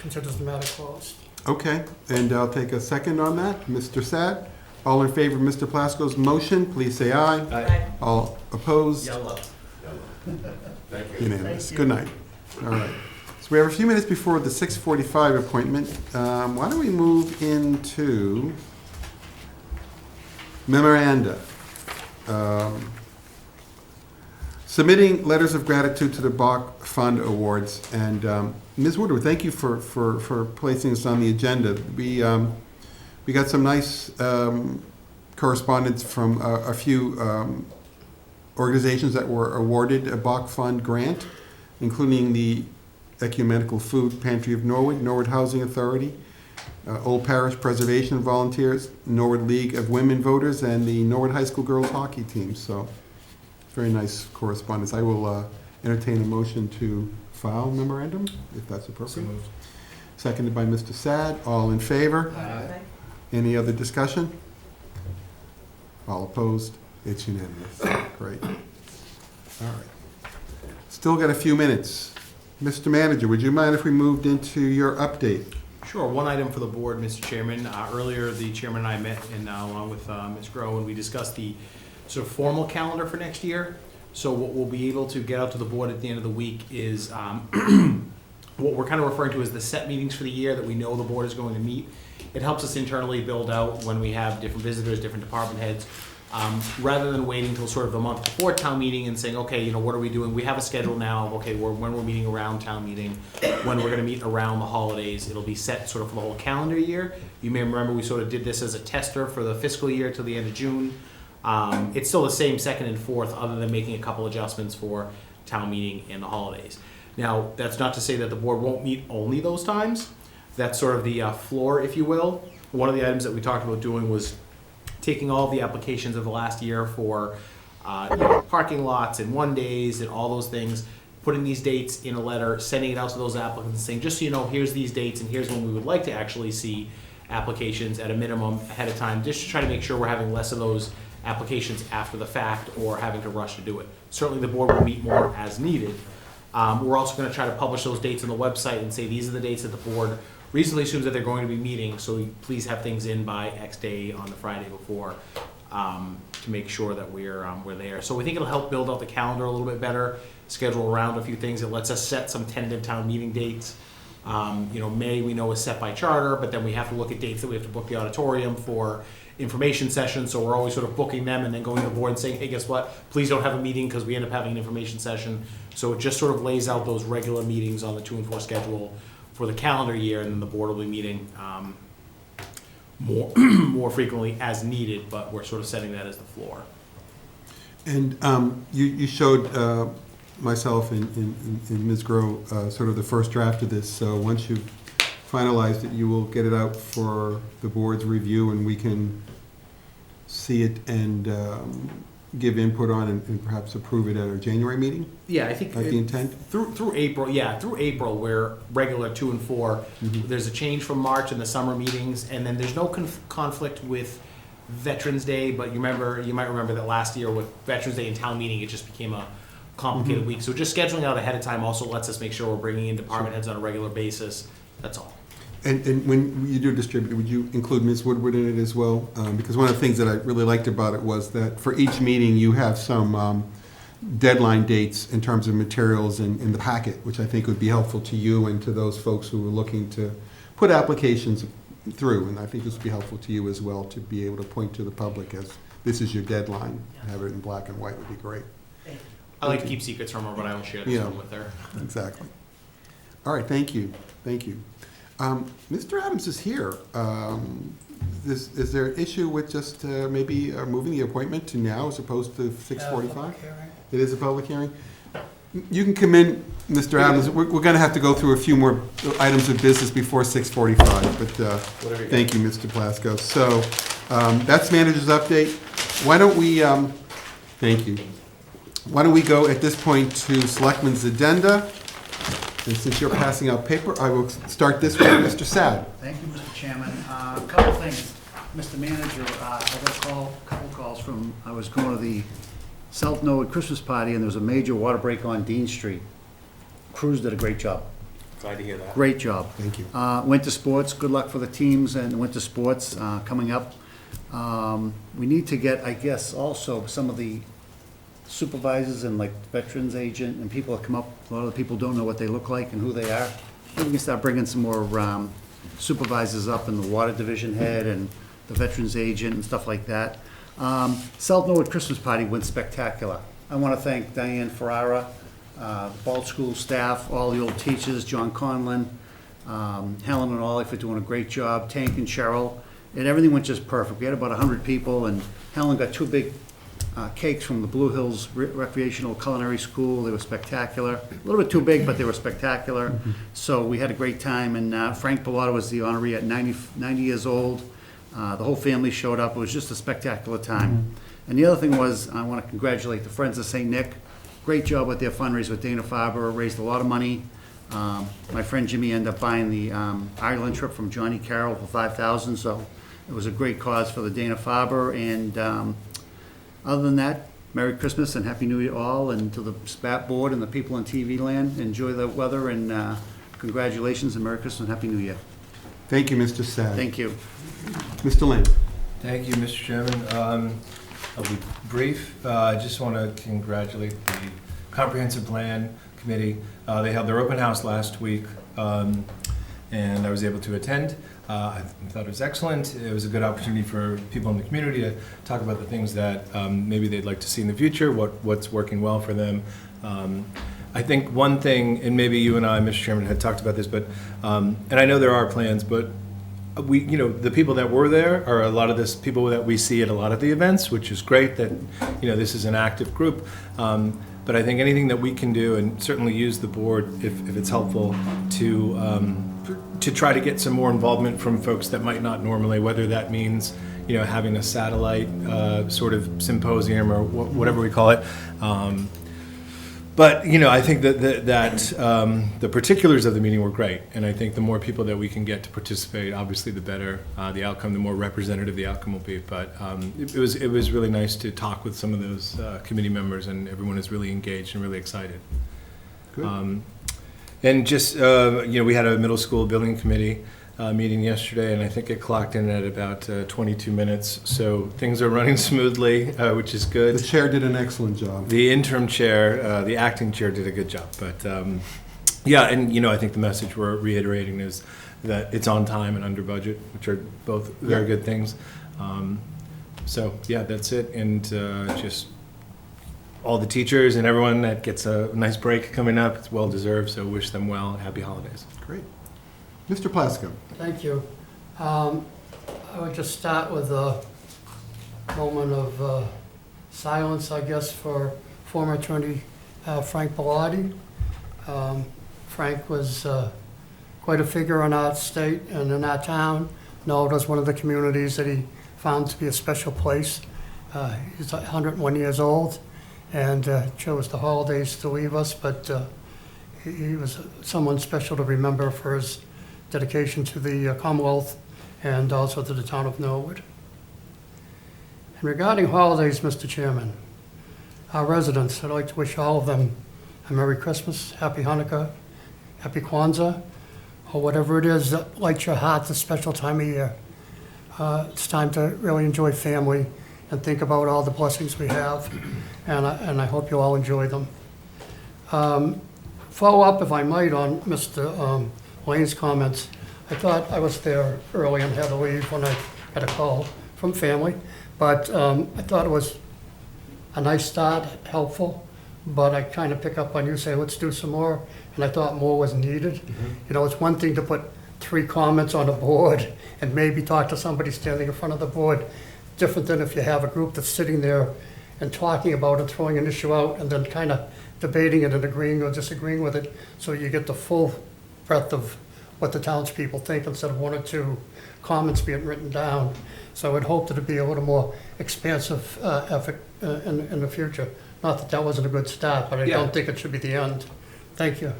Speaker 2: considers the matter closed.
Speaker 1: Okay, and I'll take a second on that. Mr. Sad, all in favor of Mr. Plasko's motion, please say aye.
Speaker 5: Aye.
Speaker 1: All opposed?
Speaker 3: Yellow.
Speaker 7: Thank you.
Speaker 1: Unanimous. Good night. All right. So we have a few minutes before the 6:45 appointment. Why don't we move into memoranda? Submitting letters of gratitude to the Bach Fund Awards. And Ms. Woodward, thank you for placing this on the agenda. We got some nice correspondence from a few organizations that were awarded a Bach Fund grant, including the Ecumenical Food Pantry of Norwood, Norwood Housing Authority, Old Parish Preservation Volunteers, Norwood League of Women Voters, and the Norwood High School Girls Hockey Team. So, very nice correspondence. I will entertain a motion to file memorandum, if that's
Speaker 5: So
Speaker 1: appropriate.
Speaker 5: moved.
Speaker 1: Seconded by Mr. Sad. All in favor?
Speaker 8: Aye.
Speaker 1: Any other discussion? All opposed? It's unanimous. Great. All right. Still got a few minutes. Mr. Manager, would you mind if we moved into your update?
Speaker 3: Sure, one item for the board, Mr. Chairman. Earlier, the chairman and I met, and along with Ms. Grow, and we discussed the sort of formal calendar for next year. So what we'll be able to get out to the board at the end of the week is what we're kind of referring to as the set meetings for the year that we know the board is going to meet. It helps us internally build out when we have different visitors, different department heads. Rather than waiting until sort of the month before town meeting and saying, okay, what are we doing? We have a schedule now, okay, when we're meeting around town meeting, when we're gonna meet around the holidays. It'll be set sort of for the whole calendar year. You may remember we sort of did this as a tester for the fiscal year till the end of June. It's still the same second and fourth, other than making a couple adjustments for town meeting and the holidays. Now, that's not to say that the board won't meet only those times. That's sort of the floor, if you will. One of the items that we talked about doing was taking all the applications of the last year for parking lots and 1 days and all those things, putting these dates in a letter, sending it out to those applicants, saying, just so you know, here's these dates and here's when we would like to actually see applications at a minimum ahead of time, just to try to make sure we're having less of those applications after the fact or having to rush to do it. Certainly the board will meet more as needed. We're also going to try to publish those dates on the website and say these are the dates that the board reasonably assumes that they're going to be meeting, so please have things in by X day on the Friday before to make sure that we're there. So we think it'll help build out the calendar a little bit better, schedule around a few things. It lets us set some tentative town meeting dates. May we know is set by charter, but then we have to look at dates that we have to book the auditorium for information sessions, so we're always sort of booking them and then going to the board and saying, hey, guess what? Please don't have a meeting because we end up having an information session. So it just sort of lays out those regular meetings on the 2 and 4 schedule for the calendar year, and then the board will be meeting more frequently as needed, but we're sort of setting that as the floor.
Speaker 1: And you showed myself and Ms. Grow sort of the first draft of this, so once you've finalized it, you will get it out for the board's review, and we can see it and give input on and perhaps approve it at our January meeting?
Speaker 3: Yeah, I think
Speaker 1: Like the intent?
Speaker 3: through April, through April, we're regular 2 and 4.
Speaker 1: Mhm.
Speaker 3: There's a change from March in the summer meetings, and then there's no conflict with Veterans Day, but you might remember that last year with Veterans Day and town meeting, it just became a complicated week. So just scheduling out ahead of time also lets us make sure we're bringing in department heads on a regular basis. That's all.
Speaker 1: And when you do distribute it, would you include Ms. Woodward in it as well? Because one of the things that I really liked about it was that for each meeting, you have some deadline dates in terms of materials in the packet, which I think would be helpful to you and to those folks who are looking to put applications through. And I think this would be helpful to you as well, to be able to point to the public as this is your deadline. Have it in black and white would be great.
Speaker 3: I like to keep secrets from her, but I don't share this
Speaker 1: Yeah.
Speaker 3: one with her.
Speaker 1: Exactly. All right, thank you, thank you. Mr. Adams is here. Is there an issue with just maybe moving the appointment to now as opposed to 6:45? It is a public hearing? You can come in, Mr. Adams. We're going to have to go through a few more items of business before 6:45, but thank you, Mr. Plasko. So that's manager's update. Why don't we, thank you. Why don't we go at this point to Selectmen's addenda? And since you're passing out paper, I will start this with Mr. Sad.
Speaker 4: Thank you, Mr. Chairman. A couple things, Mr. Manager, I got a couple calls from, I was going to the South Norwood Christmas party, and there was a major water break on Dean Street. Crews did a great job.
Speaker 3: Glad to hear that.
Speaker 4: Great job.
Speaker 1: Thank you.
Speaker 4: Winter sports, good luck for the teams and winter sports coming up. We need to get, I guess, also some of the supervisors and like veterans agent and people that come up, a lot of the people don't know what they look like and who they are. We can start bringing some more supervisors up, in the water division head and the veterans agent and stuff like that. South Norwood Christmas party went spectacular. I want to thank Diane Ferrara, the Bald School staff, all the old teachers, John Conlon, Helen and Ollie for doing a great job, Tank and Cheryl, and everything went just perfect. We had about 100 people, and Helen got two big cakes from the Blue Hills Recreational Culinary School. They were spectacular. A little bit too big, but they were spectacular. So we had a great time, and Frank Bellata was the honoree at 90 years old. The whole family showed up. It was just a spectacular time. And the other thing was, I want to congratulate the Friends of St. Nick. Great job with their fundraiser with Dana-Farber, raised a lot of money. My friend Jimmy ended up buying the Ireland trip from Johnny Carroll for $5,000, so it was a great cause for the Dana-Farber. And other than that, Merry Christmas and Happy New Year all, and to the SPAT board and the people in TV land, enjoy the weather, and congratulations and Merry Christmas and Happy New Year.
Speaker 1: Thank you, Mr. Sad.
Speaker 4: Thank you.
Speaker 1: Mr. Lynn.
Speaker 5: Thank you, Mr. Chairman. I'll be brief. I just want to congratulate the Comprehensive Plan Committee. They held their open house last week, and I was able to attend. I thought it was excellent. It was a good opportunity for people in the community to talk about the things that maybe they'd like to see in the future, what's working well for them. I think one thing, and maybe you and I, Mr. Chairman, had talked about this, but and I know there are plans, but the people that were there are a lot of this people that we see at a lot of the events, which is great that, this is an active group. But I think anything that we can do, and certainly use the board if it's helpful, to try to get some more involvement from folks that might not normally, whether that means, having a satellite sort of symposium or whatever we call it. But I think that the particulars of the meeting were great, and I think the more people that we can get to participate, obviously, the better the outcome, the more representative the outcome will be. But it was really nice to talk with some of those committee members, and everyone is really engaged and really excited.
Speaker 1: Good.
Speaker 5: And just we had a middle school building committee meeting yesterday, and I think it clocked in at about 22 minutes. So things are running smoothly, which is good.
Speaker 1: The chair did an excellent job.
Speaker 5: The interim chair, the acting chair did a good job. But yeah, and I think the message we're reiterating is that it's on time and under budget, which are both very good things. So yeah, that's it. And just all the teachers and everyone that gets a nice break coming up, it's well deserved. So wish them well. Happy holidays.
Speaker 1: Great. Mr. Plasko.
Speaker 2: Thank you. I would just start with a moment of silence, I guess, for former attorney Frank Bellotti. Frank was quite a figure in our state and in our town. Known as one of the communities that he found to be a special place. He's 101 years old and chose the holidays to leave us, but he was someone special to remember for his dedication to the Commonwealth and also to the town of Norwood. And regarding holidays, Mr. Chairman, our residents, I'd like to wish all of them a Merry Christmas, Happy Hanukkah, Happy Kwanzaa, or whatever it is that lights your heart this special time of year. It's time to really enjoy family and think about all the blessings we have, and I hope you all enjoy them. Follow up, if I might, on Mr. Lane's comments. I thought I was there early and had to leave when I had a call from family, but I thought it was a nice start, helpful, but I kind of pick up on you saying, let's do some more, and I thought more was needed. It's one thing to put 3 comments on a board and maybe talk to somebody standing in front of the board, different than if you have a group that's sitting there and talking about it, throwing an issue out, and then kind of debating it and agreeing or disagreeing with it, so you get the full breadth of what the townspeople think instead of 1 or 2 comments being written down. So I would hope that it'd be a little more expansive effort in the future. Not that wasn't a good start, but I don't think it should be the end. Thank you.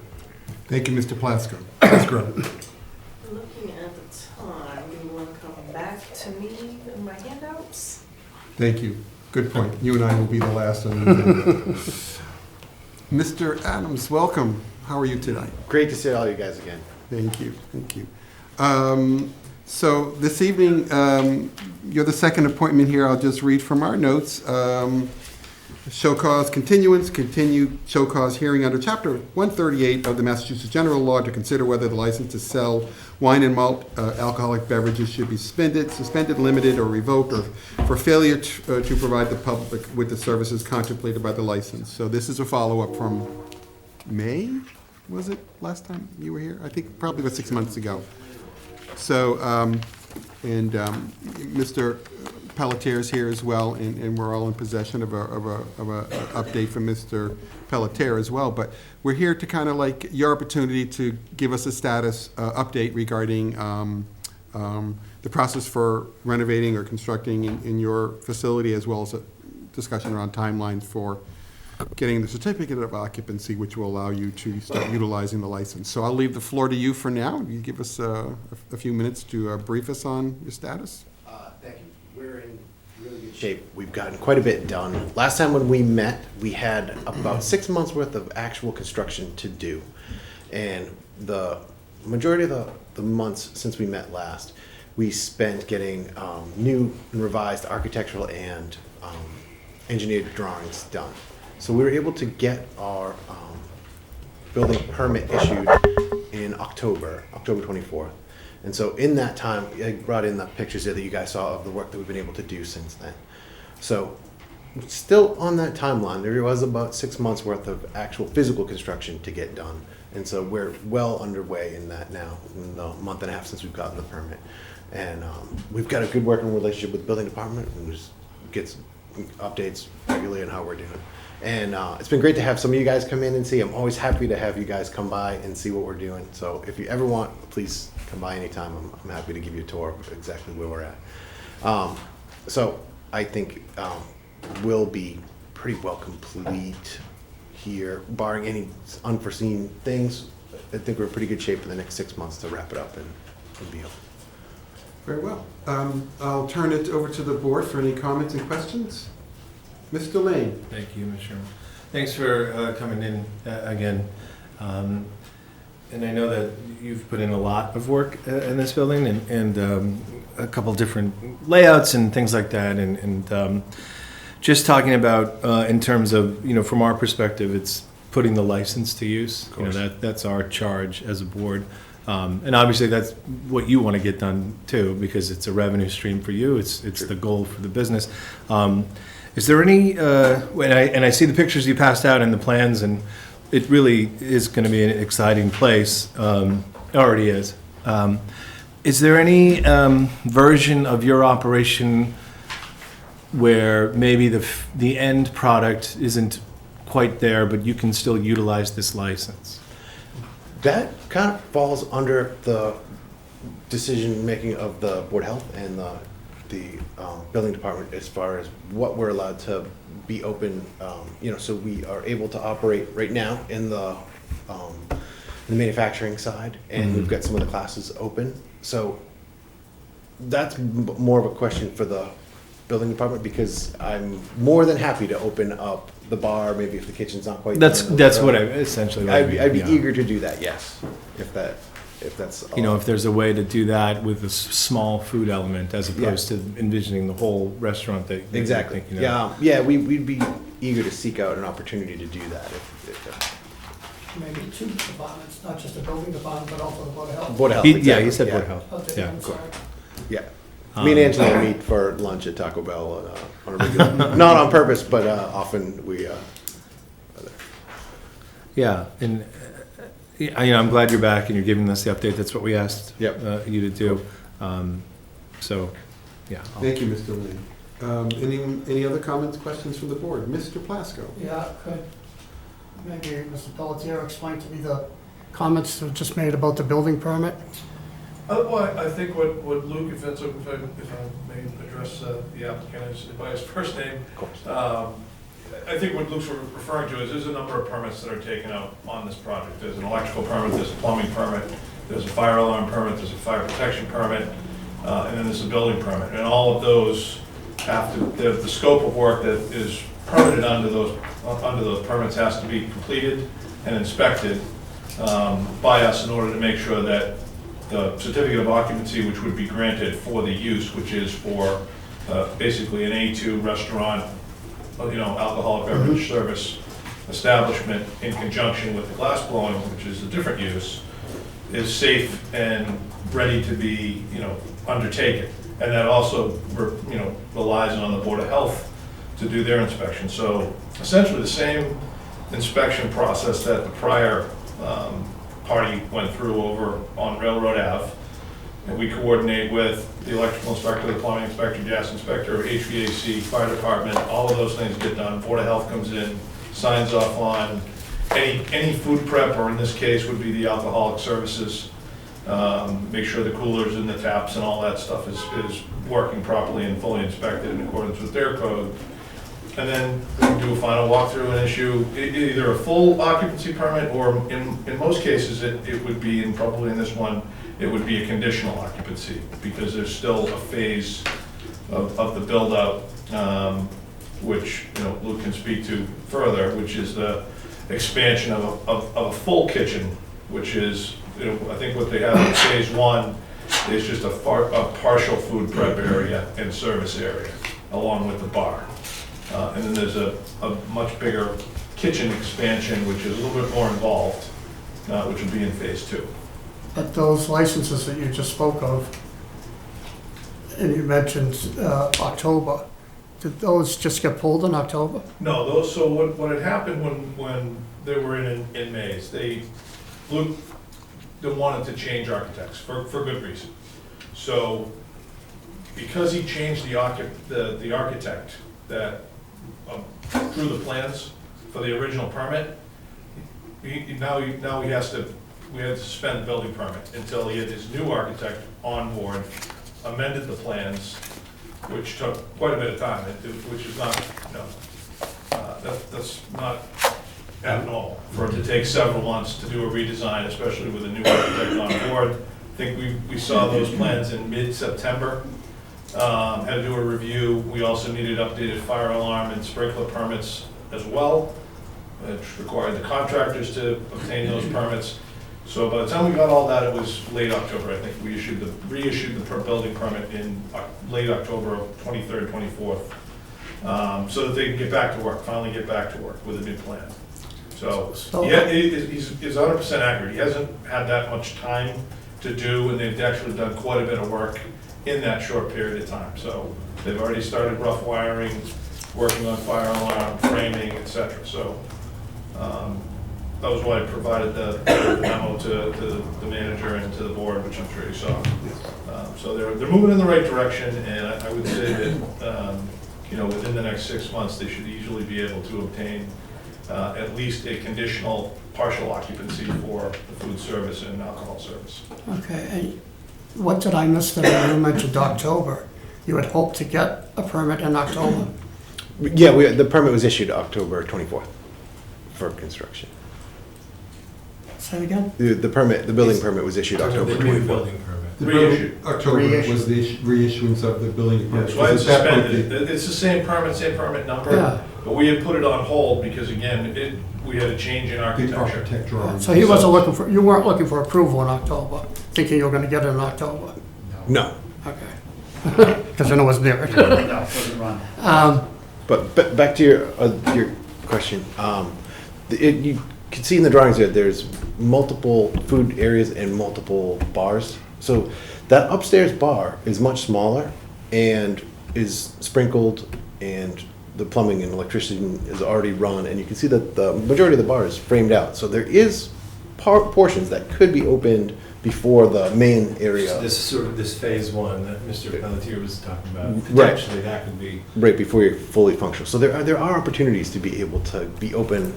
Speaker 1: Thank you, Mr. Plasko. Ms. Grubb.
Speaker 9: Looking at the time, you want to come back to me in my handouts?
Speaker 1: Thank you. Good point. You and I will be the last on the agenda. Mr. Adams, welcome. How are you tonight?
Speaker 10: Great to see all you guys again.
Speaker 1: Thank you. Thank you. So this evening, you're the second appointment here. I'll just read from our notes. Show cause continuance, continue show cause hearing under Chapter 138 of the Massachusetts General Law to consider whether the license to sell wine and malt alcoholic beverages should be suspended, limited, or revoked, or for failure to provide the public with the services contemplated by the license. So this is a follow-up from May, was it, last time you were here? I think probably about 6 months ago. So, Mr. Pelletier's here as well, and we're all in possession of a update from Mr. Pelletier as well. But we're here to kind of like your opportunity to give us a status update regarding the process for renovating or constructing in your facility, as well as a discussion around timelines for getting the certificate of occupancy, which will allow you to start utilizing the license. So I'll leave the floor to you for now. You give us a few minutes to brief us on your status.
Speaker 10: Thank you. We're in really good shape. We've gotten quite a bit done. Last time when we met, we had about 6 months worth of actual construction to do. And the majority of the months since we met last, we spent getting new and revised architectural and engineered drawings done. So we were able to get our building permit issued in October 24th. And so in that time, I brought in the pictures there that you guys saw of the work that we've been able to do since then. So still on that timeline, there was about 6 months worth of actual physical construction to get done. And so we're well underway in that now, in the month and a half since we've gotten the permit. And we've got a good working relationship with the building department, and just gets updates regularly on how we're doing. And it's been great to have some of you guys come in and see. I'm always happy to have you guys come by and see what we're doing. So if you ever want, please come by anytime. I'm happy to give you a tour of exactly where we're at. So I think we'll be pretty well complete here, barring any unforeseen things. I think we're in pretty good shape for the next 6 months to wrap it up and be open.
Speaker 1: Very well. I'll turn it over to the board for any comments and questions. Mr. Lane.
Speaker 5: Thank you, Mr. Chairman. Thanks for coming in again. And I know that you've put in a lot of work in this building, and a couple different layouts and things like that. And just talking about in terms of, from our perspective, it's putting the license to use. That's our charge as a board. And obviously that's what you want to get done too, because it's a revenue stream for you. It's the goal for the business. Is there any, and I see the pictures you passed out and the plans, and it really is going to be an exciting place. It already is. Is there any version of your operation where maybe the end product isn't quite there, but you can still utilize this license?
Speaker 10: That kind of falls under the decision-making of the Board of Health and the building department as far as what we're allowed to be open. So we are able to operate right now in the manufacturing side, and we've got some of the classes open. So that's more of a question for the building department, because I'm more than happy to open up the bar, maybe if the kitchen's not quite
Speaker 5: That's
Speaker 10: done.
Speaker 5: what I essentially.
Speaker 10: I'd be
Speaker 5: yeah.
Speaker 10: eager to do that. Yes, if that's
Speaker 5: If there's a way to do that with a small food element, as opposed to envisioning the whole restaurant that you're
Speaker 10: exactly.
Speaker 5: thinking of.
Speaker 10: We'd be eager to seek out an opportunity to do that.
Speaker 2: Maybe 2 departments, not just the building department, but also the Board of Health.
Speaker 10: Board of Health.
Speaker 5: He
Speaker 10: exactly,
Speaker 5: said
Speaker 10: yeah.
Speaker 5: Board of Health.
Speaker 2: Okay,
Speaker 5: Yeah.
Speaker 2: I'm sorry.
Speaker 10: Yeah. Me and Angela meet for lunch at Taco Bell on a regular, not on purpose, but often we.
Speaker 5: Yeah, and I'm glad you're back and you're giving us the update. That's what we asked you to do. So, yeah.
Speaker 1: Thank you, Mr. Lane. Any other comments, questions from the board? Mr. Plasko.
Speaker 2: Yeah, could maybe Mr. Pelletier explain to me the comments that were just made about the building permit?
Speaker 11: Well, I think what Luke, if I may address the applicant by his first name.
Speaker 10: Of course.
Speaker 11: I think what Luke's referring to is there's a number of permits that are taken out on this project. There's an electrical permit, there's a plumbing permit, there's a fire alarm permit, there's a fire protection permit, and then there's a building permit. And all of those have to, the scope of work that is permitted under those permits has to be completed and inspected by us in order to make sure that the certificate of occupancy, which would be granted for the use, which is for basically an A2 restaurant, alcoholic beverage service establishment in conjunction with the glass blowing, which is a different use, is safe and ready to be, undertaken. And that also, relies on the Board of Health to do their inspection. So essentially the same inspection process that the prior party went through over on Railroad Ave And we coordinate with the electrical inspector, the plumbing inspector, gas inspector, HVAC, fire department, all of those things get done. Board of Health comes in, signs off on any food prep, or in this case would be the alcoholic services. Make sure the coolers and the taps and all that stuff is working properly and fully inspected in accordance with their code. And then we do a final walkthrough and issue either a full occupancy permit, or in most cases, it would be, and probably in this one, it would be a conditional occupancy, because there's still a phase of the build-out, which, you know, Luke can speak to further, which is the expansion of a full kitchen, which is, you know, I think what they have in phase one is just a partial food prep area and service area, along with the bar. And then there's a much bigger kitchen expansion, which is a little bit more involved, which would be in phase two.
Speaker 2: But those licenses that you just spoke of, and you mentioned October, did those just get pulled in October?
Speaker 11: No, those, so what had happened when they were in Mays, Luke wanted to change architects for good reason. So, because he changed the architect that drew the plans for the original permit, we had to suspend the building permit until he had his new architect on board, amended the plans, which took quite a bit of time, which is not, you know, that's not abnormal for it to take several months to do a redesign, especially with a new architect on board. I think we saw those plans in mid-September. Had to do a review. We also needed updated fire alarm and sprinkler permits as well, which required the contractors to obtain those permits. So by the time we got all that, it was late October. I think we reissued the building permit in late October, 23rd, 24th, so that they can get back to work, finally get back to work with a new plan. So yeah, he's 100% accurate. He hasn't had that much time to do, and they've actually done quite a bit of work in that short period of time. So they've already started rough wiring, working on fire alarm, framing, etc. So that was why I provided the memo to the manager and to the board, which I'm sure you saw. So they're moving in the right direction, and I would say that you know, within the next 6 months, they should easily be able to obtain at least a conditional partial occupancy for the food service and alcohol service.
Speaker 2: Okay, and what did I miss that you mentioned October? You had hoped to get a permit in October?
Speaker 10: Yeah, the permit was issued October 24th for construction.
Speaker 2: Say it again?
Speaker 10: The permit, the building permit was issued October
Speaker 5: The new
Speaker 10: 24th.
Speaker 5: building permit.
Speaker 1: The
Speaker 11: Reissued.
Speaker 1: October was the reissuance of the building permit.
Speaker 11: So I
Speaker 1: Because at that point,
Speaker 11: suspended it. It's the same permit number,
Speaker 2: Yeah.
Speaker 11: but we had put it on hold because, again, we had a change in
Speaker 1: the
Speaker 11: architecture.
Speaker 1: architect drawing.
Speaker 2: So he wasn't looking for, you weren't looking for approval in October, thinking you were gonna get it in October?
Speaker 10: No,
Speaker 2: Okay. Because I know it was near it.
Speaker 6: No, it doesn't run.
Speaker 10: but back to your question. You can see in the drawings here, there's multiple food areas and multiple bars. So that upstairs bar is much smaller and is sprinkled, and the plumbing and electricity is already run, and you can see that the majority of the bar is framed out. So there is portions that could be opened before the main area.
Speaker 5: This sort of, this phase one that Mr. Pelletier was talking about,
Speaker 10: Right.
Speaker 5: potentially that could be.
Speaker 10: Right before you're fully functional. So there are opportunities to be able to be open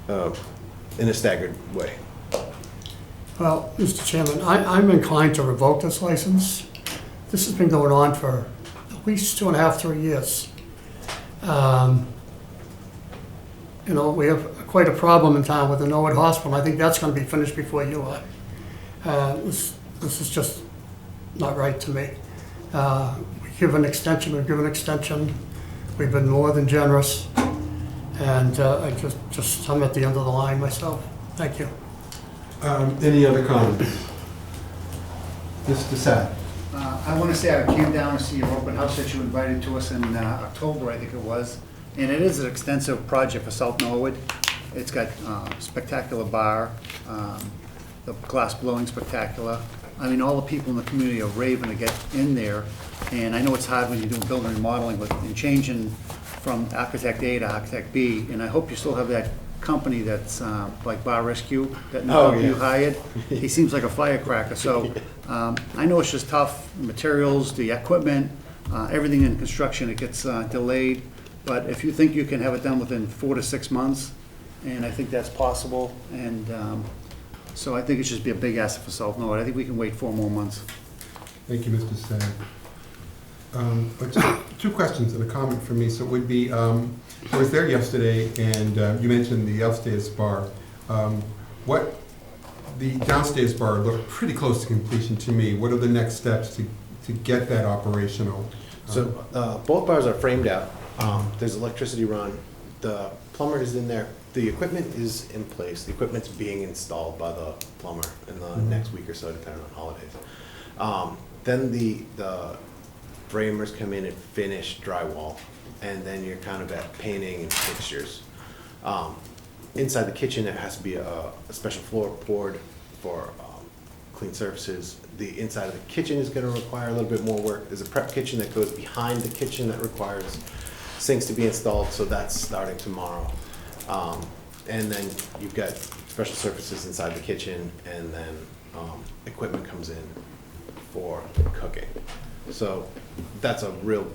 Speaker 10: in a staggered way.
Speaker 2: Well, Mr. Chairman, I'm inclined to revoke this license. This has been going on for at least 2.5, 3 years. You know, we have quite a problem in town with the Norwood Hospital. I think that's gonna be finished before you are. This is just not right to me. We give an extension, we've given an extension. We've been more than generous. And I I'm at the end of the line myself. Thank you.
Speaker 1: Any other comments? Mr. Sad?
Speaker 6: I want to say I came down to see your open house that you invited to us in October, I think it was. And it is an extensive project for South Norwood. It's got spectacular bar, the glass blowing spectacular. I mean, all the people in the community are raving to get in there. And I know it's hard when you're doing building remodeling and changing from architect A to architect B. And I hope you still have that company that's like Bar Rescue, that
Speaker 10: Oh,
Speaker 6: you
Speaker 10: yeah.
Speaker 6: hired. He seems like a firecracker, so I know it's just tough, materials, the equipment, everything in construction, it gets delayed. But if you think you can have it done within 4 to 6 months, and I think that's possible, and so I think it should be a big asset for South Norwood. I think we can wait 4 more months.
Speaker 1: Thank you, Mr. Sad. But two questions and a comment from me. So it would be, I was there yesterday, and you mentioned the upstairs bar. The downstairs bar looked pretty close to completion to me. What are the next steps to get that operational?
Speaker 10: So both bars are framed out. There's electricity run. The plumber is in there. The equipment is in place. The equipment's being installed by the plumber in the next week or so, depending on holidays. Then the framers come in and finish drywall, and then you're kind of at painting and fixtures. Inside the kitchen, there has to be a special floor poured for clean surfaces. The inside of the kitchen is going to require a little bit more work. There's a prep kitchen that goes behind the kitchen that requires sinks to be installed, so that's starting tomorrow. And then you've got special surfaces inside the kitchen, and then equipment comes in for cooking. So that's a real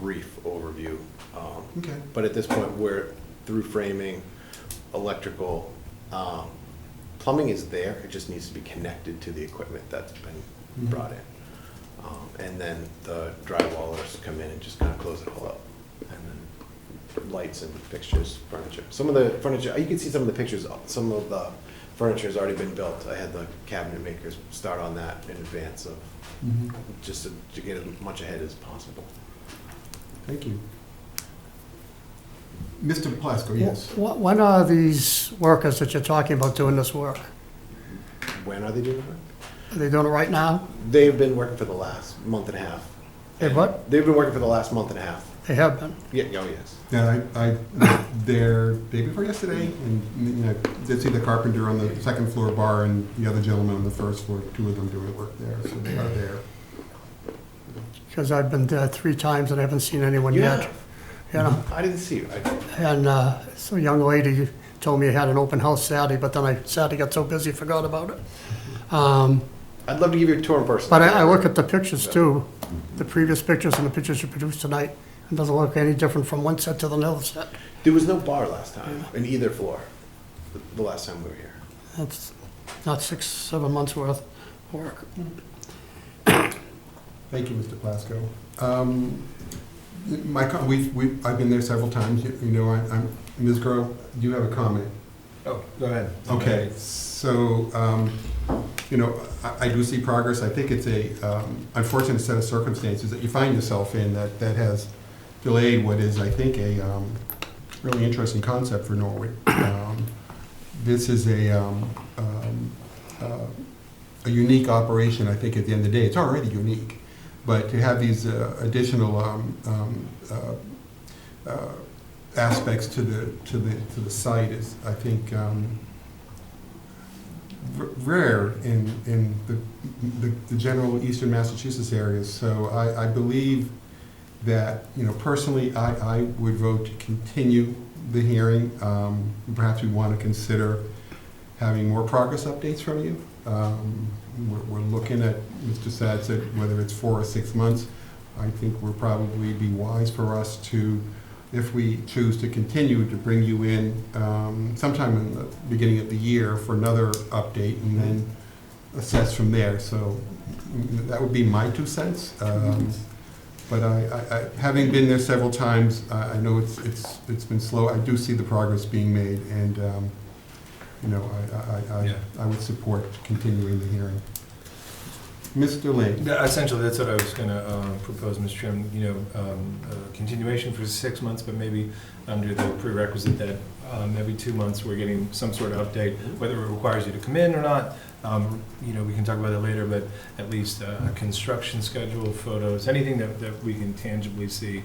Speaker 10: brief overview.
Speaker 1: Okay.
Speaker 10: But at this point, we're through framing, electrical. Plumbing is there, it just needs to be connected to the equipment that's been brought in. And then the drywallers come in and just kind of close it all up. And then lights and fixtures, furniture. Some of the furniture, you can see some of the pictures, some of the furniture has already been built. I had the cabinet makers start on that in advance of, just to get as much ahead as possible.
Speaker 1: Thank you. Mr. Plasko, yes.
Speaker 2: When are these workers that you're talking about doing this work?
Speaker 10: When are they doing it?
Speaker 2: Are they doing it right now?
Speaker 10: They've been working for the last month and a half.
Speaker 2: They what?
Speaker 10: They've been working for the last month and a half.
Speaker 2: They have been.
Speaker 10: Yeah, oh yes.
Speaker 1: Yeah, I was there day before yesterday, and you know, did see the carpenter on the second floor bar and the other gentleman on the first floor, 2 of them doing work there, so they are there.
Speaker 2: Because I've been there 3 times and I haven't seen anyone
Speaker 10: You
Speaker 2: yet.
Speaker 10: have?
Speaker 2: You know,
Speaker 10: I didn't see you.
Speaker 2: and so a young lady told me I had an open house Saturday, but then I Saturday got so busy, forgot about it.
Speaker 10: I'd love to give you a tour in person.
Speaker 2: But I look at the pictures too, the previous pictures and the pictures you produced tonight. It doesn't look any different from one set to the other set.
Speaker 10: There was no bar last time in either floor, the last time we were here.
Speaker 2: That's not 6, 7 months worth of work.
Speaker 1: Thank you, Mr. Plasko. I've been there several times, you know, Ms. Groh, do you have a comment?
Speaker 5: Oh, go ahead.
Speaker 1: Okay, so, you know, I do see progress. I think it's a unfortunate set of circumstances that you find yourself in that has delayed what is, I think, a really interesting concept for Norway. This is a unique operation, I think, at the end of the day. It's already unique, but to have these additional aspects to the site is, I think, rare in the general eastern Massachusetts areas. So I believe that, you know, personally, I would vote to continue the hearing. Perhaps we want to consider having more progress updates from you. We're looking at, Mr. Sad said, whether it's 4 or 6 months. I think we'll probably be wise for us to, if we choose to continue, to bring you in sometime in the beginning of the year for another update and then assess from there. So that would be my 2 cents. But I having been there several times, I know it's been slow. I do see the progress being made, and you know, I would support continuing the hearing. Mr. Lane.
Speaker 5: Yeah, essentially, that's what I was going to propose, Mr. Chairman. You know, continuation for 6 months, but maybe under the prerequisite that every 2 months we're getting some sort of update, whether it requires you to come in or not. You know, we can talk about that later, but at least a construction schedule, photos, anything that we can tangibly see.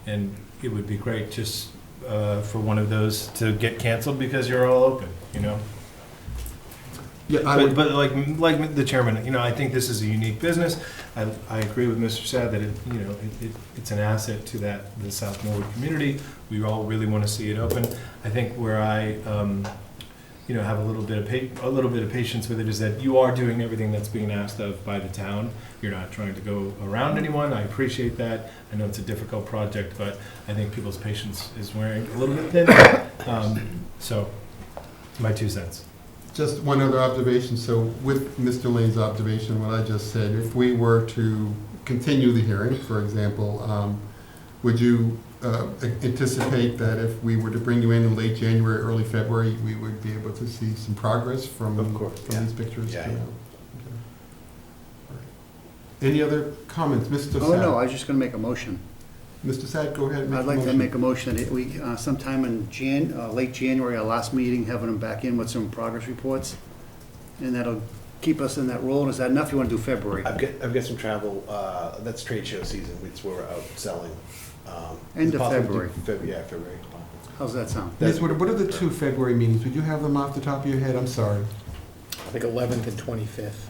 Speaker 5: And it would be great just for one of those to get canceled because you're all open, you know?
Speaker 1: Yeah, I would-
Speaker 5: But like the chairman, you know, I think this is a unique business. I agree with Mr. Sad that it's an asset to the South Norwood community. We all really want to see it open. I think where I, have a little bit of patience with it is that you are doing everything that's being asked of by the town. You're not trying to go around anyone. I appreciate that. I know it's a difficult project, but I think people's patience is wearing a little bit thin. So, my 2 cents.
Speaker 1: Just one other observation. So with Mr. Lane's observation, what I just said, if we were to continue the hearing, for example, would you anticipate that if we were to bring you in late January, early February, we would be able to see some progress from
Speaker 10: Of course, yeah.
Speaker 1: these pictures?
Speaker 10: Yeah.
Speaker 1: Okay. All right. Any other comments? Mr. Sad?
Speaker 6: Oh, no, I was just gonna make a motion.
Speaker 1: Mr. Sad, go ahead and make
Speaker 6: I'd
Speaker 1: a
Speaker 6: like to
Speaker 1: motion.
Speaker 6: make a motion that we, sometime in late January, our last meeting, having them back in with some progress reports. And that'll keep us in that role. Is that enough? You wanna do February?
Speaker 10: I've got some travel, that's trade show season, it's where we're out selling.
Speaker 6: End
Speaker 10: Is it
Speaker 6: of
Speaker 10: possible to do
Speaker 6: February.
Speaker 10: Yeah, February.
Speaker 6: How's that sound?
Speaker 1: Yes, what are the 2 February meetings? Would you have them off the top of your head? I'm sorry.
Speaker 10: I think 11th and 25th.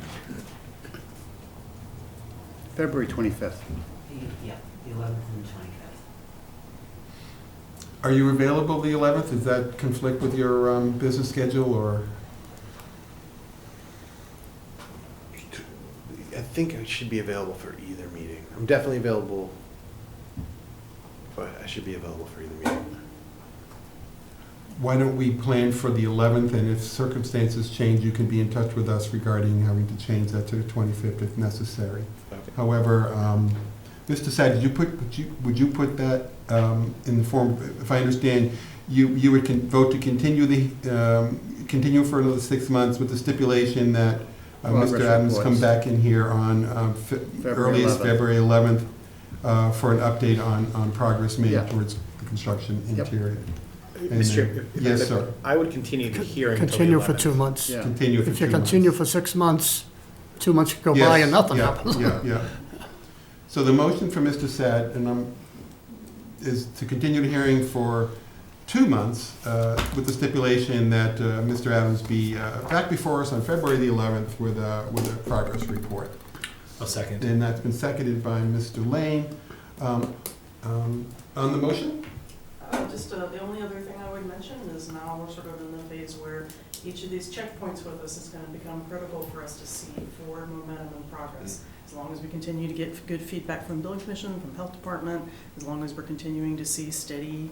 Speaker 6: February 25th.
Speaker 8: Yeah, the 11th and the 25th.
Speaker 1: Are you available the 11th? Does that conflict with your business schedule, or?
Speaker 10: I think I should be available for either meeting. I'm definitely available, but I should be available for either meeting.
Speaker 1: Why don't we plan for the 11th, and if circumstances change, you can be in touch with us regarding having to change that to the 25th if necessary.
Speaker 10: Okay.
Speaker 1: However, Mr. Sad, would you put that in the form, if I understand, you would vote to continue for another 6 months with the stipulation that
Speaker 6: Progress
Speaker 1: Mr. Adams come
Speaker 6: reports.
Speaker 1: back in here on earliest
Speaker 6: 11th.
Speaker 1: February 11th for an update on progress made
Speaker 6: Yeah.
Speaker 1: towards the construction
Speaker 6: Yep.
Speaker 1: interior.
Speaker 3: Mr. Chair, if I
Speaker 1: Yes,
Speaker 3: could,
Speaker 1: sir.
Speaker 3: I would continue the hearing until the
Speaker 2: Continue for
Speaker 3: 11th.
Speaker 2: 2 months.
Speaker 6: Yeah.
Speaker 1: Continue for 2 months.
Speaker 2: If you continue for 6 months, 2 months could go by
Speaker 1: Yes,
Speaker 2: and nothing
Speaker 1: yeah,
Speaker 2: happens.
Speaker 1: Yeah. So the motion for Mr. Sad, is to continue the hearing for 2 months with the stipulation that Mr. Adams be back before us on February the 11th with a progress report.
Speaker 5: I'll second.
Speaker 1: And that's been seconded by Mr. Lane. On the motion?
Speaker 9: The only other thing I would mention is now we're sort of in the phase where each of these checkpoints with us is gonna become critical for us to see forward momentum and progress. As long as we continue to get good feedback from the building commission, from health department, as long as we're continuing to see steadily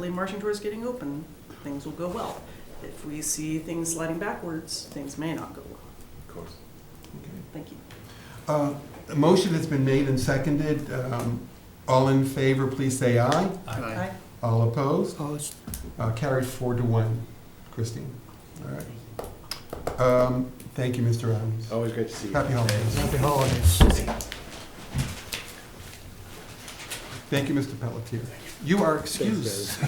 Speaker 9: marching towards getting open, things will go well. If we see things sliding backwards, things may not go well.
Speaker 10: Of course.
Speaker 9: Thank you.
Speaker 1: A motion has been made and seconded. All in favor, please say aye.
Speaker 6: Aye.
Speaker 1: All opposed?
Speaker 2: Opposed?
Speaker 1: Carried 4-1. Christine? All right. Thank you, Mr. Adams.
Speaker 10: Always great to see you.
Speaker 1: Happy holidays.
Speaker 2: Happy holidays.
Speaker 1: Thank you, Mr. Pelletier. You are excused.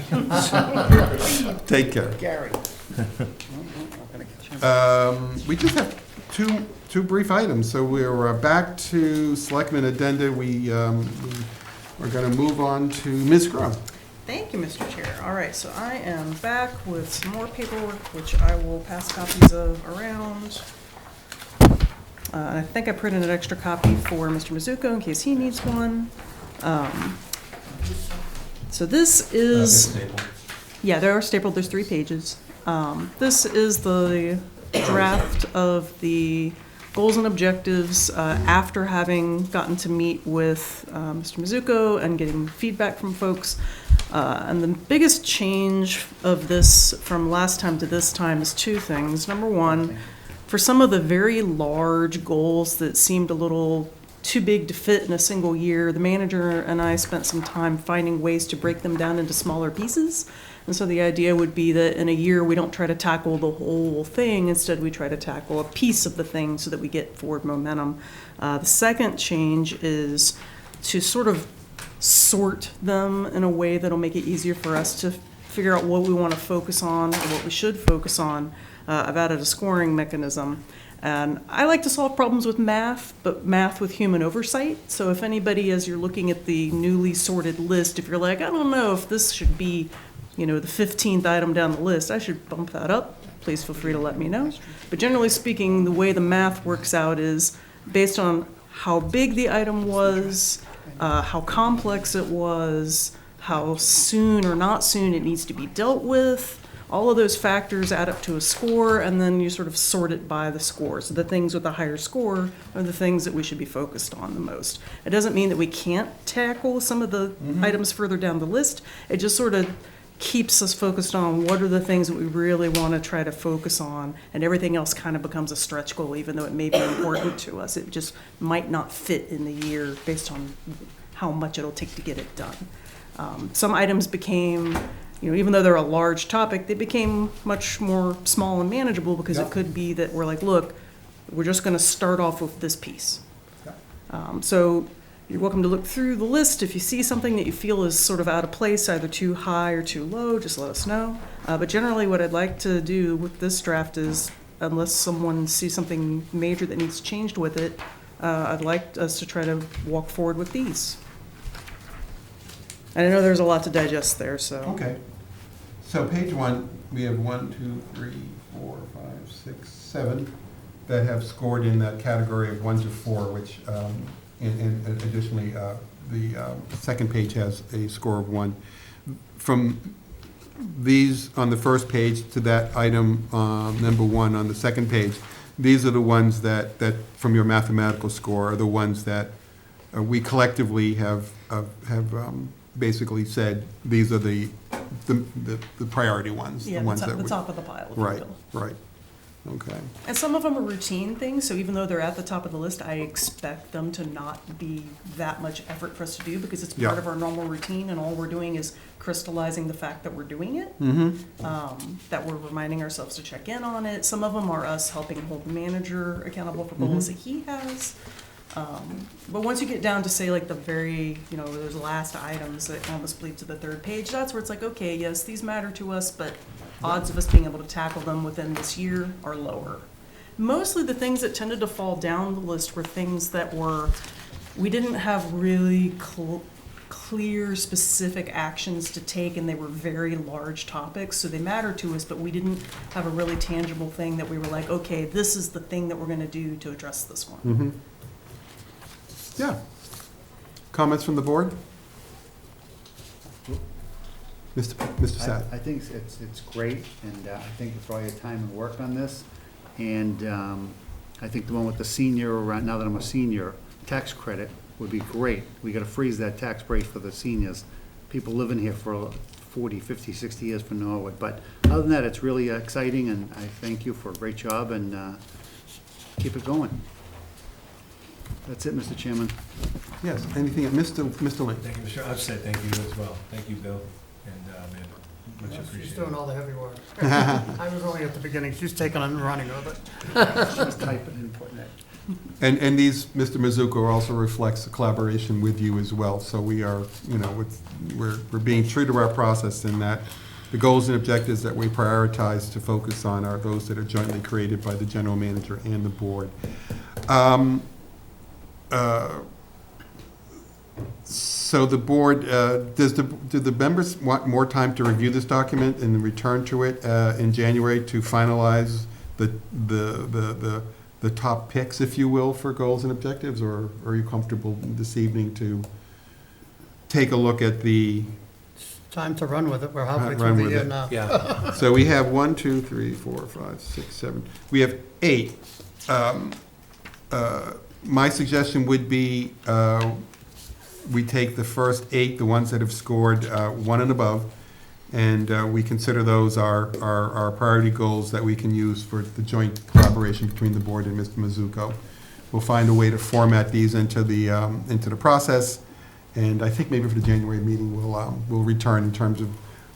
Speaker 1: Take care.
Speaker 6: Gary.
Speaker 1: We just have two brief items. So we're back to Selectmen addenda. We're going to move on to Ms. Grum.
Speaker 9: Thank you, Mr. Chair. All right, so I am back with some more paperwork, which I will pass copies of around. I think I printed an extra copy for Mr. Mizuko in case he needs one. So this is, yeah, they are stapled. There's 3 pages. This is the draft of the goals and objectives after having gotten to meet with Mr. Mizuko and getting feedback from folks. And the biggest change of this from last time to this time is 2 things. Number 1, for some of the very large goals that seemed a little too big to fit in a single year, the manager and I spent some time finding ways to break them down into smaller pieces. And so the idea would be that in a year, we don't try to tackle the whole thing. Instead, we try to tackle a piece of the thing so that we get forward momentum. The second change is to sort of sort them in a way that'll make it easier for us to figure out what we want to focus on or what we should focus on. I've added a scoring mechanism. And I like to solve problems with math, but math with human oversight. So if anybody, as you're looking at the newly sorted list, if you're like, I don't know if this should be, the 15th item down the list, I should bump that up please feel free to let me know. But generally speaking, the way the math works out is based on how big the item was, how complex it was, how soon or not soon it needs to be dealt with. All of those factors add up to a score, and then you sort of sort it by the score. So the things with the higher score are the things that we should be focused on the most. It doesn't mean that we can't tackle some of the items further down the list. It just sort of keeps us focused on what are the things that we really want to try to focus on, and everything else kind of becomes a stretch goal, even though it may be important to us. It just might not fit in the year based on how much it'll take to get it done. Some items became, even though they're a large topic, they became much more small and manageable because it could be that we're like, look, we're just going to start off with this piece. So you're welcome to look through the list. If you see something that you feel is sort of out of place, either too high or too low, just let us know. But generally what I'd like to do with this draft is, unless someone sees something major that needs changed with it, I'd like us to try to walk forward with these. And I know there's a lot to digest there, so.
Speaker 1: Okay. So page 1, we have 1, 2, 3, 4, 5, 6, 7 that have scored in that category of 1 to 4, which, and additionally, the second page has a score of 1. From these on the first page to that item number 1 on the second page, these are the ones that from your mathematical score, are the ones that we collectively have basically said, these are the priority ones.
Speaker 9: Yeah,
Speaker 1: the ones
Speaker 9: the
Speaker 1: that
Speaker 9: top of the pile, if you
Speaker 1: Right,
Speaker 9: will.
Speaker 1: right, okay.
Speaker 9: And some of them are routine things, so even though they're at the top of the list, I expect them to not be that much effort for us to do, because it's part
Speaker 1: Yeah.
Speaker 9: of our normal routine, and all we're doing is crystallizing the fact that we're doing it, that we're reminding ourselves to check in on it. Some of them are us helping hold the manager accountable for goals that he has. But once you get down to, say, like the very, those last items that almost bleed to the third page, that's where it's like, okay, yes, these matter to us, but odds of us being able to tackle them within this year are lower. Mostly the things that tended to fall down the list were things that we didn't have really clear, specific actions to take, and they were very large topics, so they matter to us, but we didn't have a really tangible thing that we were like, okay, this is the thing that we're gonna do to address this one.
Speaker 1: Yeah. Comments from the board? Mr. Sapp?
Speaker 6: I think it's great, and I thank you for all your time and work on this. And I think the one with the senior, now that I'm a senior, tax credit would be great. We gotta freeze that tax break for the seniors. People living here for 40, 50, 60 years from Norwood. But other than that, it's really exciting, and I thank you for a great job, and keep it going. That's it, Mr. Chairman.
Speaker 1: Yes, anything, Mr. Lane?
Speaker 5: Thank you, Mr. I'll say thank you as well. Thank you, Bill, and Amanda. Much
Speaker 2: She's
Speaker 5: appreciated.
Speaker 2: doing all the heavy work. I was only at the beginning, she's taking on and running with it.
Speaker 6: Just typing and putting it.
Speaker 1: And these, Mr. Mizuko, also reflects the collaboration with you as well. So we are, we're being true to our process in that the goals and objectives that we prioritize to focus on are those that are jointly created by the general manager and the board. So the board, do the members want more time to review this document and return to it in January to finalize the top picks, if you will, for goals and objectives, or are you comfortable this evening to take a look at the?
Speaker 2: Time to run with it, we're halfway
Speaker 1: Run
Speaker 2: through the
Speaker 1: with
Speaker 2: year
Speaker 1: it.
Speaker 2: now.
Speaker 5: Yeah.
Speaker 1: So we have 1, 2, 3, 4, 5, 6, 7. We have 8. My suggestion would be we take the first 8, the ones that have scored 1 and above, and we consider those our priority goals that we can use for the joint collaboration between the board and Mr. Mizuko. We'll find a way to format these into the process, and I think maybe for the January meeting we'll return in terms of